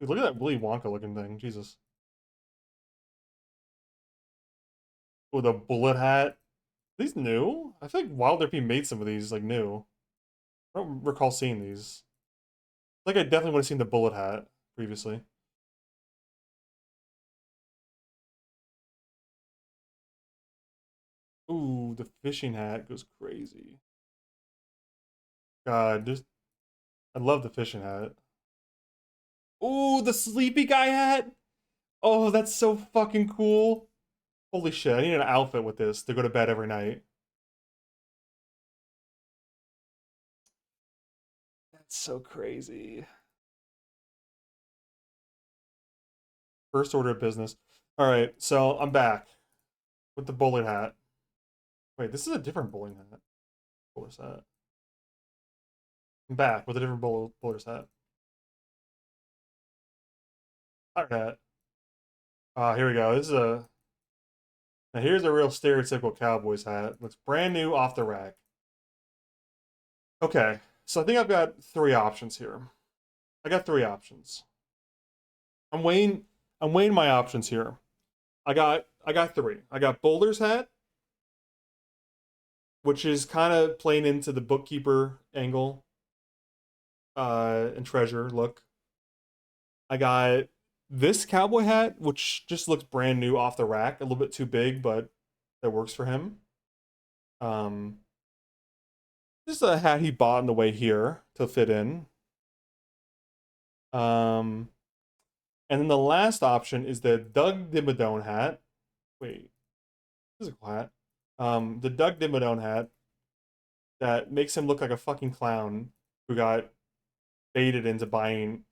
Dude, look at that Willy Wonka looking thing. Jesus. With a bullet hat. Are these new? I feel like WildRP made some of these like new. I don't recall seeing these. Like I definitely would have seen the bullet hat previously. Ooh, the fishing hat goes crazy. God, just I love the fishing hat. Ooh, the sleepy guy hat. Oh, that's so fucking cool. Holy shit, I need an outfit with this to go to bed every night. That's so crazy. First order of business. All right, so I'm back with the bowler hat. Wait, this is a different bowling hat. Bowler's hat. I'm back with a different bowler's hat. Hard hat. Here we go. This is a. Now here's a real stereotypical Cowboys hat. Looks brand new off the rack. Okay, so I think I've got three options here. I got three options. I'm weighing. I'm weighing my options here. I got three. I got Boulder's hat, which is kind of playing into the bookkeeper angle and treasure look. I got this cowboy hat, which just looks brand new off the rack, a little bit too big, but that works for him. Um, this is a hat he bought on the way here to fit in. Um, and then the last option is the Doug Dimmadome hat. Wait, physical hat. The Doug Dimmadome hat that makes him look like a fucking clown who got baited into buying,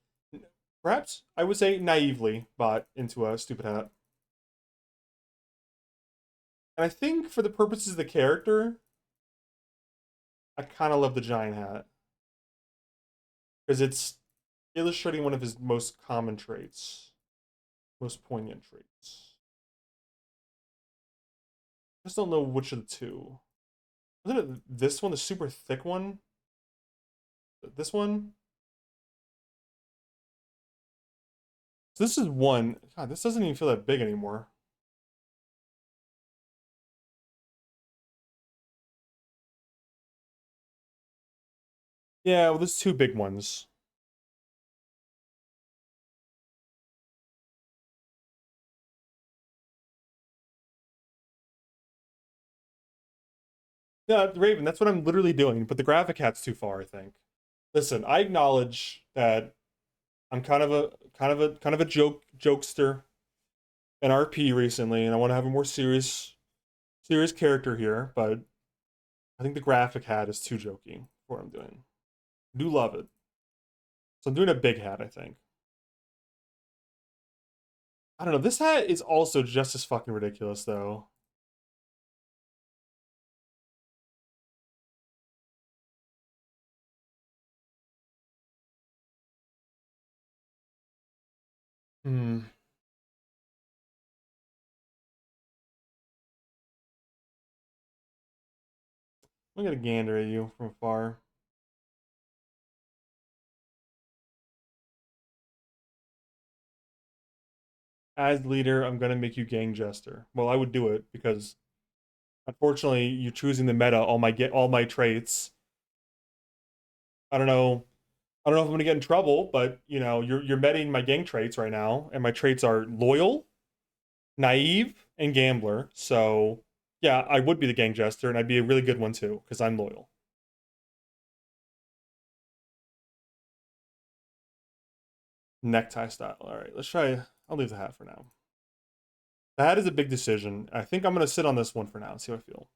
perhaps I would say naively bought into a stupid hat. And I think for the purposes of the character, I kind of love the giant hat because it's illustrating one of his most common traits, most poignant traits. I just don't know which of the two. Wasn't it this one, the super thick one? This one? So this is one. God, this doesn't even feel that big anymore. Yeah, well, there's two big ones. Yeah, Raven, that's what I'm literally doing, but the graphic hat's too far, I think. Listen, I acknowledge that I'm kind of a jokester in RP recently, and I want to have a more serious character here, but I think the graphic hat is too jokey for what I'm doing. I do love it. So I'm doing a big hat, I think. I don't know. This hat is also just as fucking ridiculous, though. Hmm. I'm gonna gander at you from afar. As leader, I'm gonna make you gang jester. Well, I would do it because unfortunately you're choosing the meta all my traits. I don't know. I don't know if I'm gonna get in trouble, but you know, you're meting my gang traits right now, and my traits are loyal, naive, and gambler. So yeah, I would be the gang jester, and I'd be a really good one too, because I'm loyal. Necktie style. All right, let's try. I'll leave the hat for now. The hat is a big decision. I think I'm gonna sit on this one for now and see how I feel.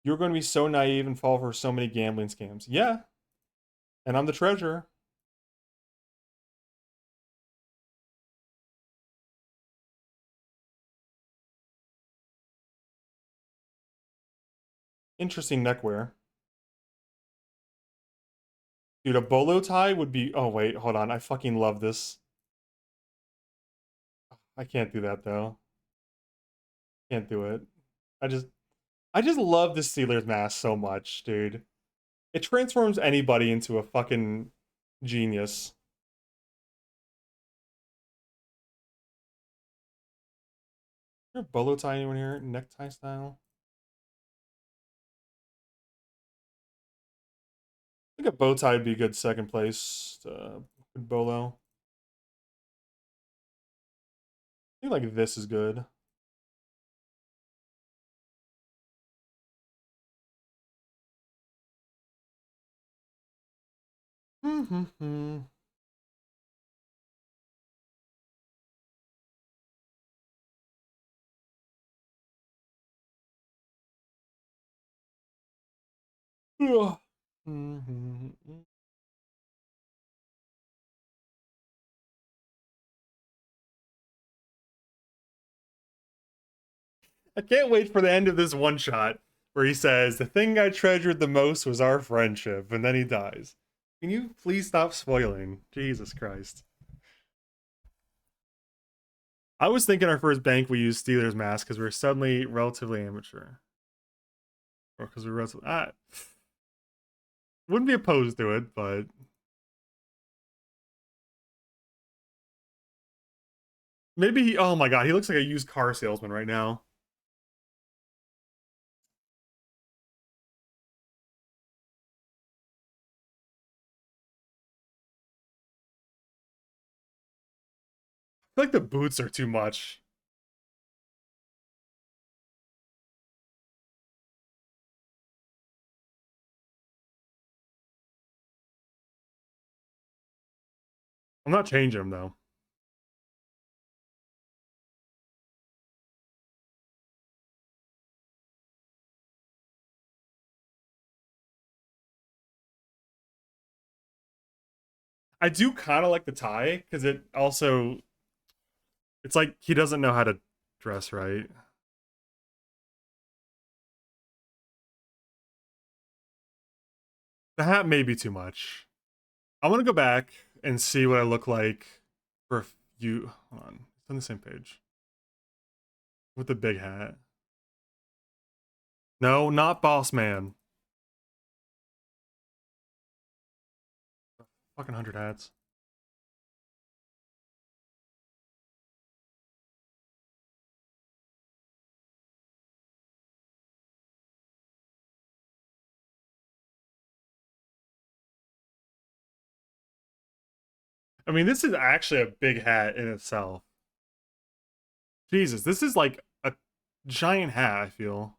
You're going to be so naive and fall for so many gambling scams. Yeah, and I'm the treasurer. Interesting neckwear. Dude, a bolo tie would be. Oh, wait, hold on. I fucking love this. I can't do that, though. Can't do it. I just. I just love the Steelers mask so much, dude. It transforms anybody into a fucking genius. Is there a bolo tie anyone here? Necktie style? I think a bow tie would be a good second place. Good bolo. I think like this is good. Ugh. I can't wait for the end of this one shot where he says, "The thing I treasured the most was our friendship," and then he dies. Can you please stop spoiling? Jesus Christ. I was thinking our first bank we used Steelers mask because we are suddenly relatively amateur. Or because we're relatively. Wouldn't be opposed to it, but. Maybe he. Oh my god, he looks like a used car salesman right now. I feel like the boots are too much. I'm not changing them though. I do kind of like the tie because it also. It's like he doesn't know how to dress right. The hat may be too much. I want to go back and see what I look like for a few. Hold on. It's on the same page. With the big hat. No, not boss man. Fucking 100 hats. I mean, this is actually a big hat in itself. Jesus, this is like a giant hat, I feel.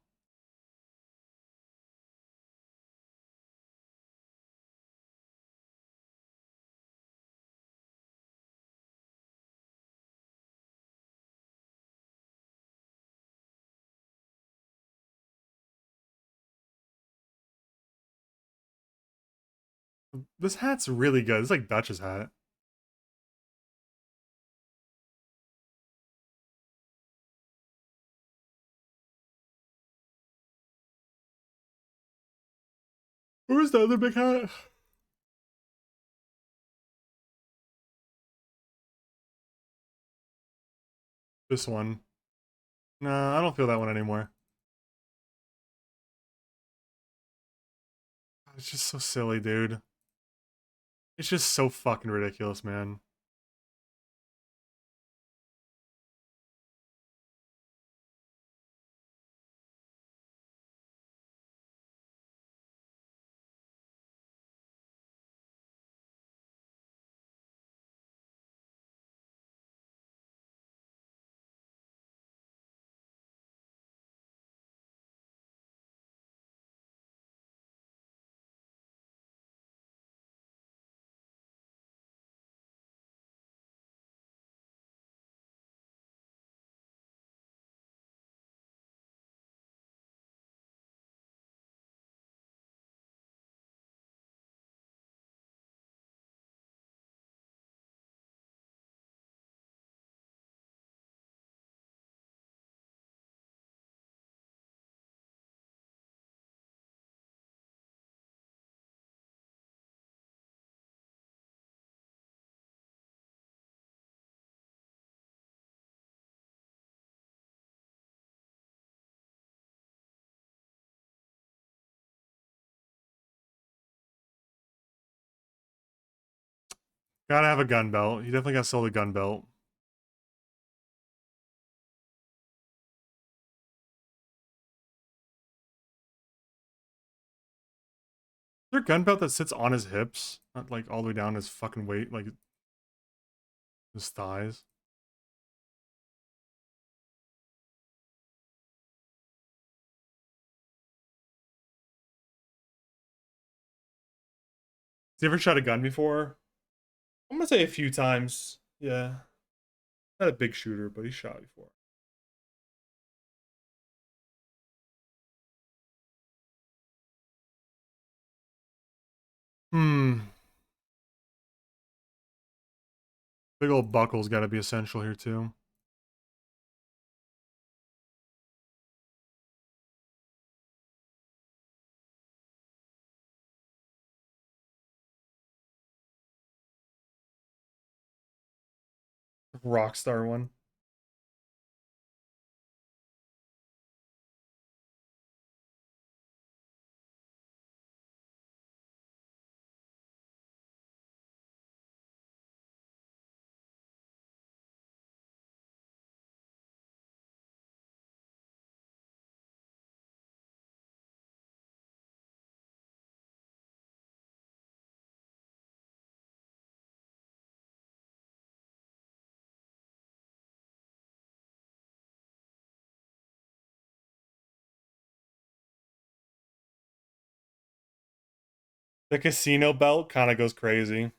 This hat's really good. It's like Dutch's hat. Where's the other big hat? This one. Nah, I don't feel that one anymore. It's just so silly, dude. It's just so fucking ridiculous, man. Gotta have a gun belt. You definitely got sold a gun belt. Is there a gun belt that sits on his hips? Not like all the way down his fucking weight, like his thighs. Has he ever shot a gun before? I'm gonna say a few times. Yeah. Not a big shooter, but he shot before. Hmm. Big old buckle's gotta be essential here too. Rockstar one. The casino belt kind of goes crazy.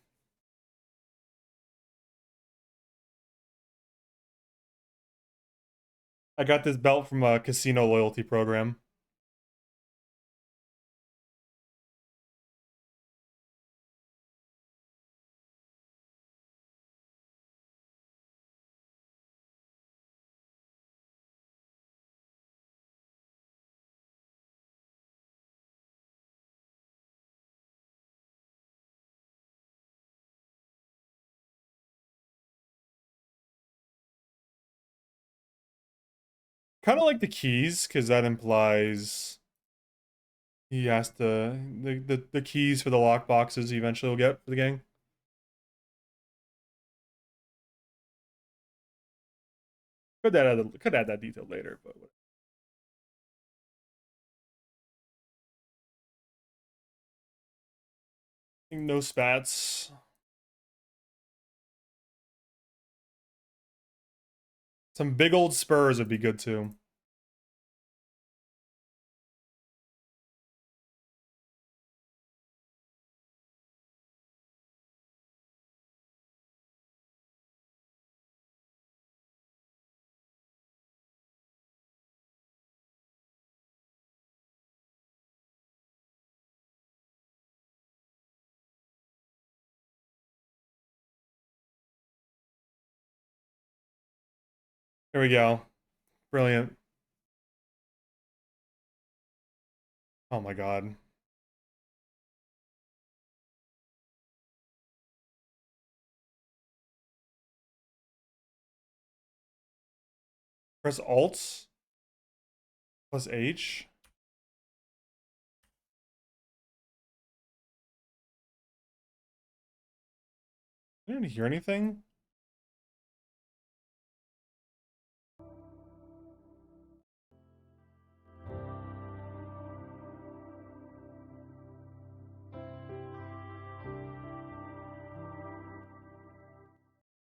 I got this belt from a casino loyalty program. Kind of like the keys, because that implies he has to the keys for the lock boxes he eventually will get for the gang. Could add that detail later, but no spats. Some big old spurs would be good too. Here we go. Brilliant. Oh my god. Press Alt plus H. I didn't hear anything.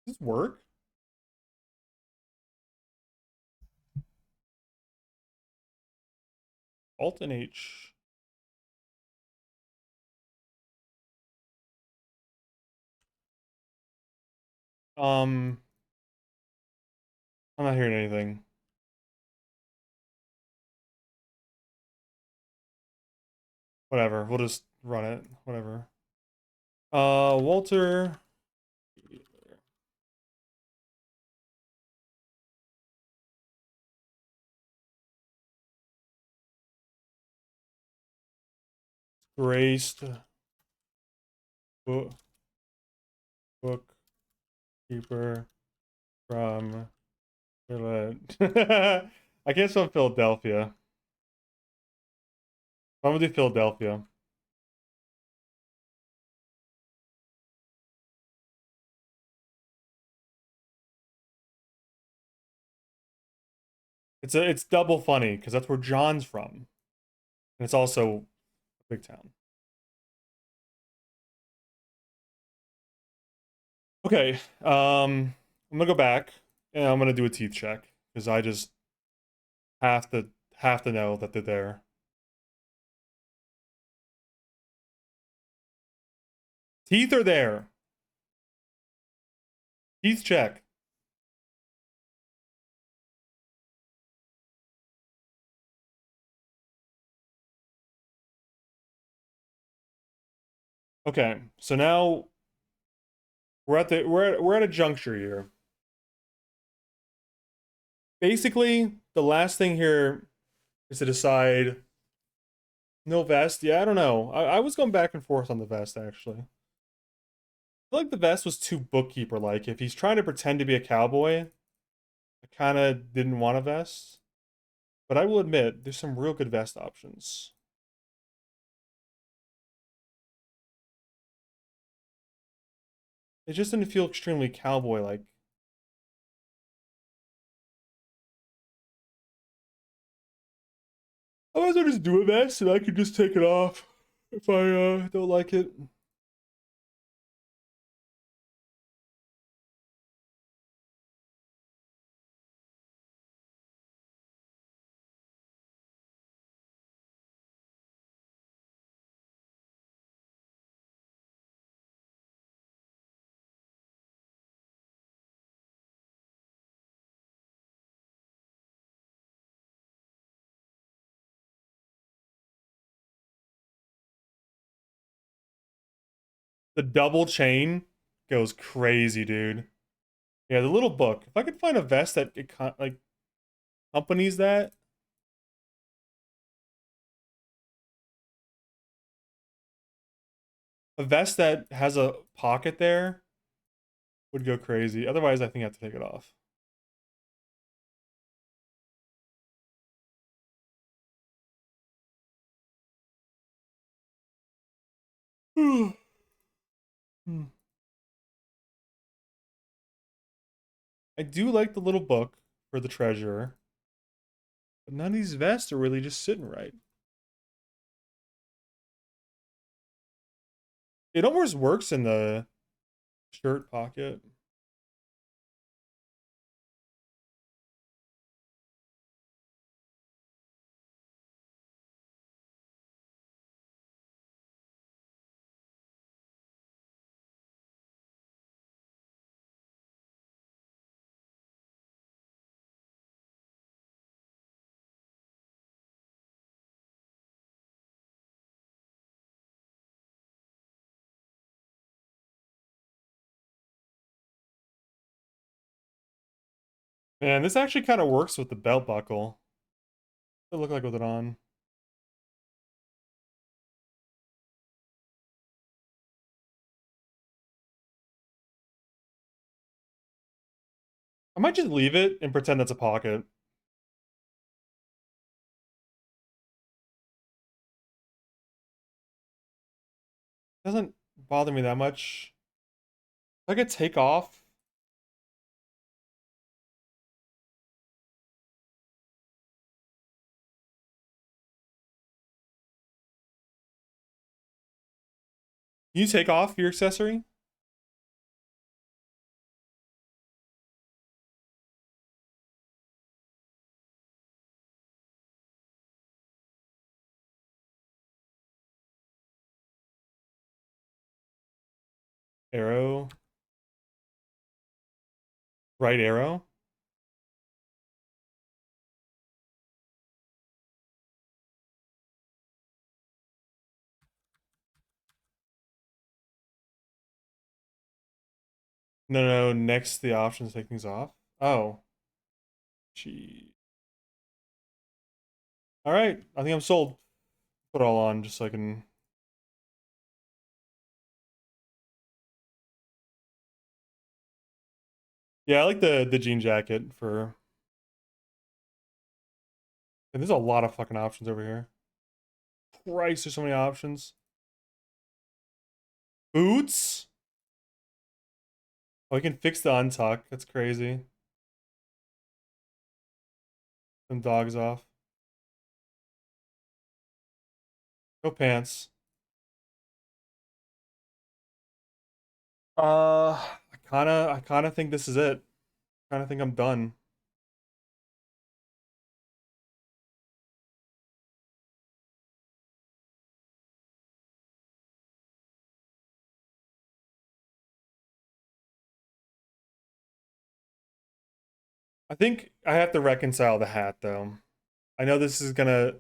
Does this work? Alt and H. I'm not hearing anything. Whatever. We'll just run it. Whatever. Walter. Graced. Bookkeeper from Philadelphia. I can't spell Philadelphia. I'm gonna do Philadelphia. It's double funny because that's where John's from, and it's also a big town. Okay, I'm gonna go back and I'm gonna do a teeth check because I just have to know that they're there. Teeth are there. Teeth check. Okay, so now we're at a juncture here. Basically, the last thing here is to decide no vest. Yeah, I don't know. I was going back and forth on the vest actually. I feel like the vest was too bookkeeper like. If he's trying to pretend to be a cowboy, I kind of didn't want a vest. But I will admit, there's some real good vest options. It just didn't feel extremely cowboy like. I might as well just do a vest and I can just take it off if I don't like it. The double chain goes crazy, dude. Yeah, the little book. If I could find a vest that like accompanies that. A vest that has a pocket there would go crazy. Otherwise, I think I have to take it off. I do like the little book for the treasure, but none of these vests are really just sitting right. It almost works in the shirt pocket. Man, this actually kind of works with the belt buckle. What does it look like with it on? I might just leave it and pretend that's a pocket. Doesn't bother me that much. If I could take off. Can you take off your accessory? Arrow. Right arrow. No, no, next to the options, take things off. Oh. Gee. All right, I think I'm sold. Put it all on just so I can. Yeah, I like the jean jacket for. And there's a lot of fucking options over here. Christ, there's so many options. Boots? Oh, I can fix the untuck. That's crazy. Some dogs off. No pants. I kinda think this is it. Kinda think I'm done. I think I have to reconcile the hat though. I know this is gonna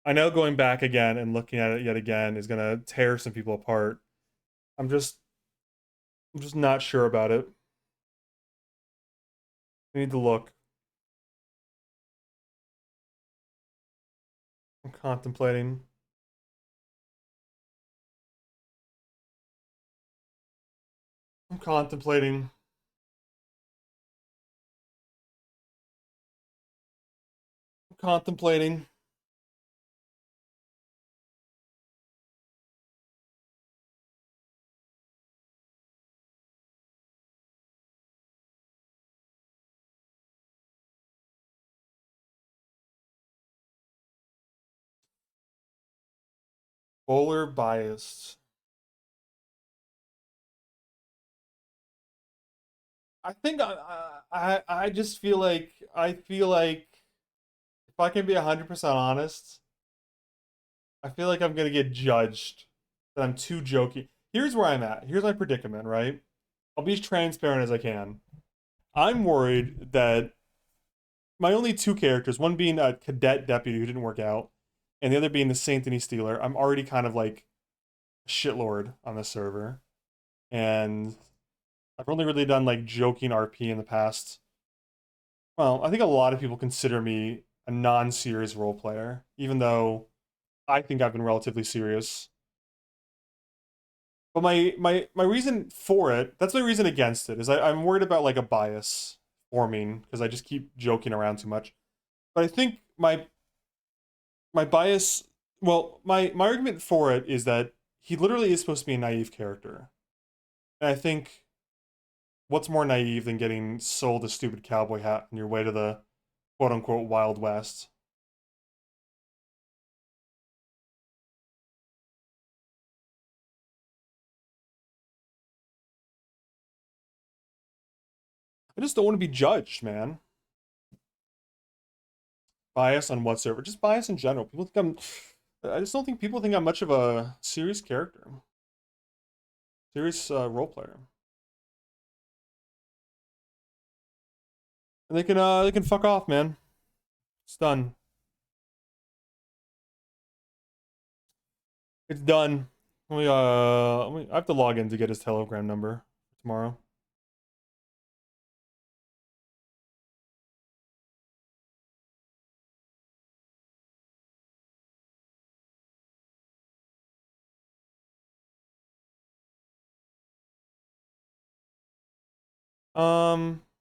I know going back again and looking at it yet again is gonna tear some people apart. I'm just I'm just not sure about it. I need to look. I'm contemplating. I'm contemplating. I'm contemplating. Bowler biased. I think I just feel like if I can be 100% honest, I feel like I'm gonna get judged that I'm too jokey. Here's where I'm at. Here's my predicament, right? I'll be as transparent as I can. I'm worried that my only two characters, one being a cadet deputy who didn't work out, and the other being the Saint Denis Stealer, I'm already kind of like shitlord on this server, and I've only really done like joking RP in the past. Well, I think a lot of people consider me a non-serious role player, even though I think I've been relatively serious. But my reason for it, that's my reason against it, is I'm worried about like a bias forming because I just keep joking around too much. But I think my bias, well, my argument for it is that he literally is supposed to be a naive character. And I think what's more naive than getting sold a stupid cowboy hat on your way to the quote unquote Wild West? I just don't want to be judged, man. Bias on what server? Just bias in general. People think I just don't think people think I'm much of a serious character. Serious role player. And they can fuck off, man. It's done. It's done. I have to log in to get his Telegram number tomorrow.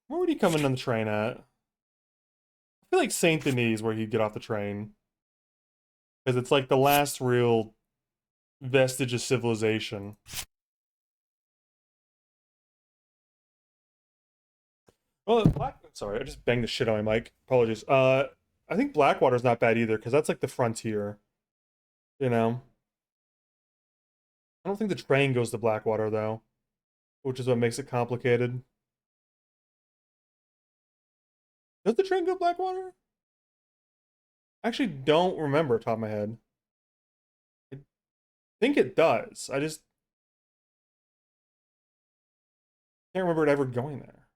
Where would he come in on the train at? I feel like Saint Denis is where he'd get off the train. Because it's like the last real vestige of civilization. Well, sorry, I just banged the shit on my mic. Apologies. I think Blackwater's not bad either, because that's like the frontier. You know? I don't think the train goes to Blackwater, though. Which is what makes it complicated. Does the train go to Blackwater? I actually don't remember off the top of my head. I think it does. I just can't remember it ever going there.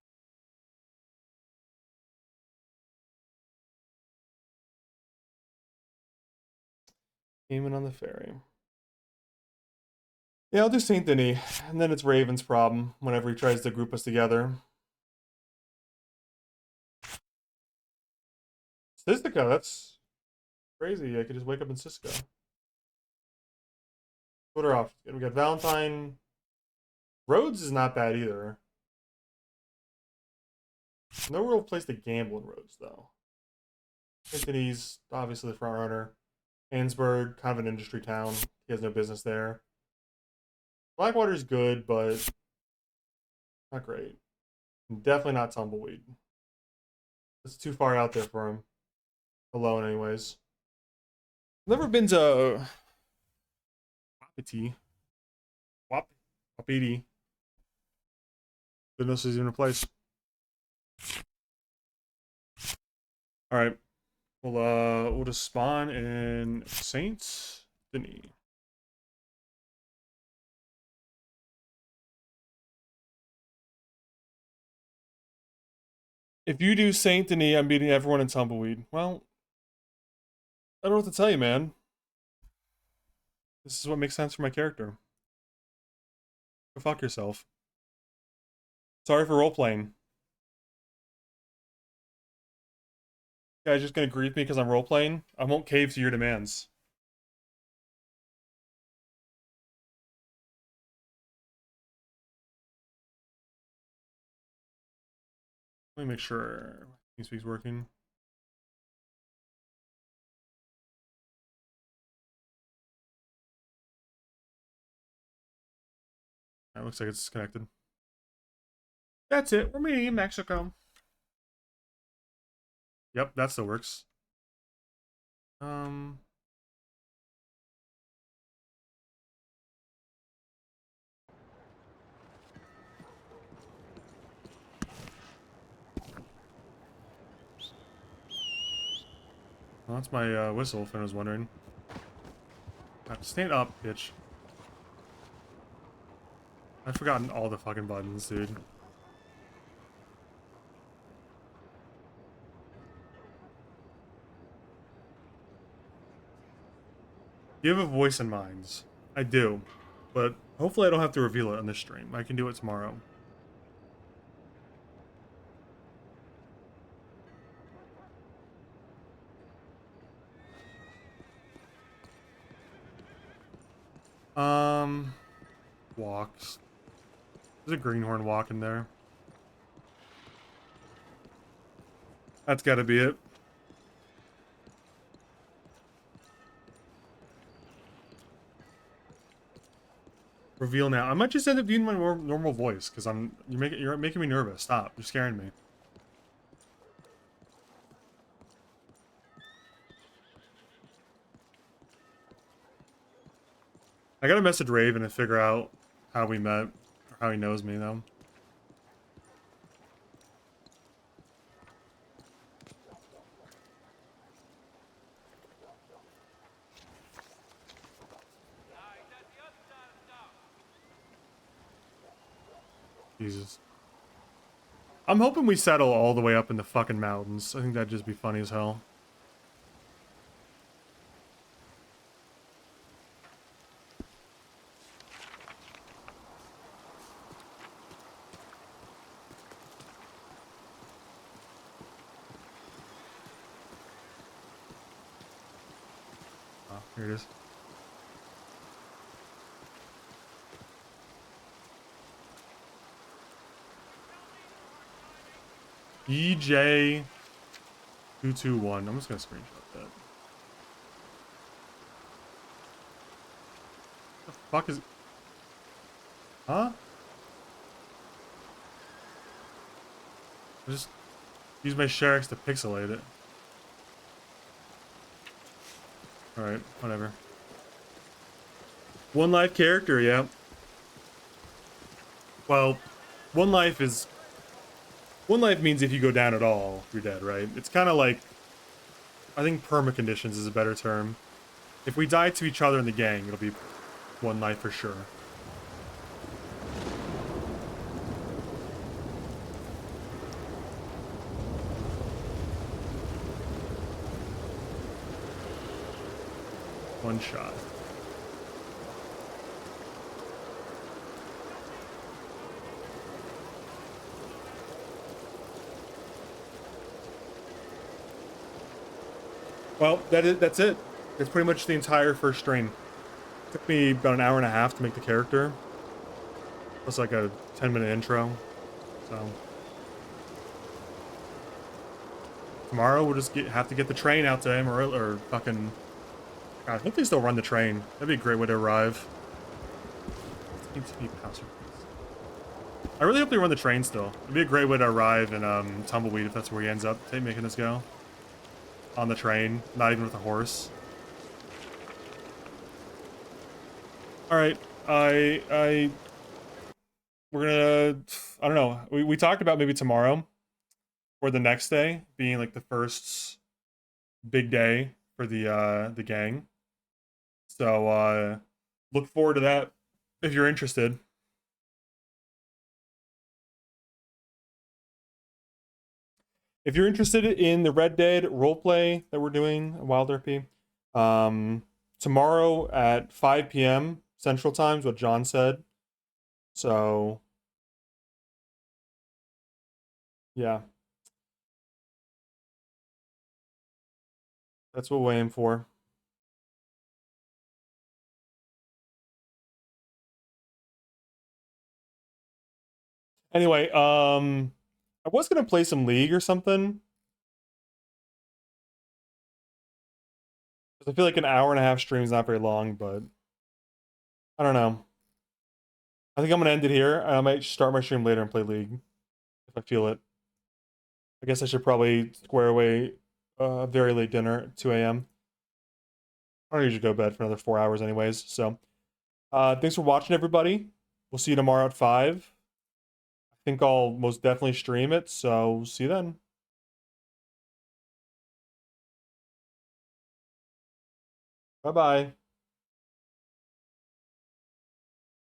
Cayman on the ferry. Yeah, I'll do Saint Denis, and then it's Raven's problem whenever he tries to group us together. Sistica, that's crazy. I could just wake up in Cisco. Twitter off. We got Valentine. Rhodes is not bad either. No real place to gamble in Rhodes, though. Anthony's obviously the front runner. Hansburg, kind of an industry town. He has no business there. Blackwater's good, but not great. Definitely not Tumbleweed. It's too far out there for him. Alone, anyways. Never been to Wapiti. Wapiti. Goodness is even a place. All right. We'll just spawn in Saint Denis. If you do Saint Denis, I'm beating everyone in Tumbleweed. Well, I don't know what to tell you, man. This is what makes sense for my character. Go fuck yourself. Sorry for role-playing. You guys just gonna grief me because I'm role-playing? I won't cave to your demands. Let me make sure TeamSpeak's working. That looks like it's connected. That's it. We're meeting in Mexico. Yep, that still works. Um. Well, that's my whistle, if anyone was wondering. Stand up, bitch. I've forgotten all the fucking buttons, dude. You have a voice in mind. I do. But hopefully I don't have to reveal it on this stream. I can do it tomorrow. Walks. There's a greenhorn walking there. That's gotta be it. Reveal now. I might just end up doing my normal voice because you're making me nervous. Stop. You're scaring me. I gotta message Raven and figure out how we met or how he knows me though. Jesus. I'm hoping we settle all the way up in the fucking mountains. I think that'd just be funny as hell. Oh, here it is. EJ221. I'm just gonna screenshot that. What the fuck is... Huh? I just use my Sharex to pixelate it. Alright, whatever. One life character, yeah. Well, one life means if you go down at all, you're dead, right? It's kind of like... I think perma conditions is a better term. If we die to each other in the gang, it'll be one life for sure. One shot. Well, that's it. That's pretty much the entire first stream. It took me about an hour and a half to make the character. Plus like a 10-minute intro. So tomorrow we'll just have to get the train out to him or fucking... God, I hope they still run the train. That'd be a great way to arrive. I really hope they run the train still. It'd be a great way to arrive in Tumbleweed if that's where he ends up making us go. On the train, not even with a horse. Alright, we're gonna... I don't know. We talked about maybe tomorrow or the next day being like the first big day for the gang. So look forward to that if you're interested. If you're interested in the Red Dead roleplay that we're doing, WildRP, tomorrow at 5 p.m. Central Time is what John said. So, yeah. That's what we're aiming for. Anyway, I was gonna play some League or something. I feel like an hour and a half stream is not very long, but I don't know. I think I'm gonna end it here. I might start my stream later and play League if I feel it. I guess I should probably square away a very late dinner at 2 a.m. I don't usually go to bed for another 4 hours anyways. So thanks for watching, everybody. We'll see you tomorrow at 5. I think I'll most definitely stream it, so see you then. Bye-bye.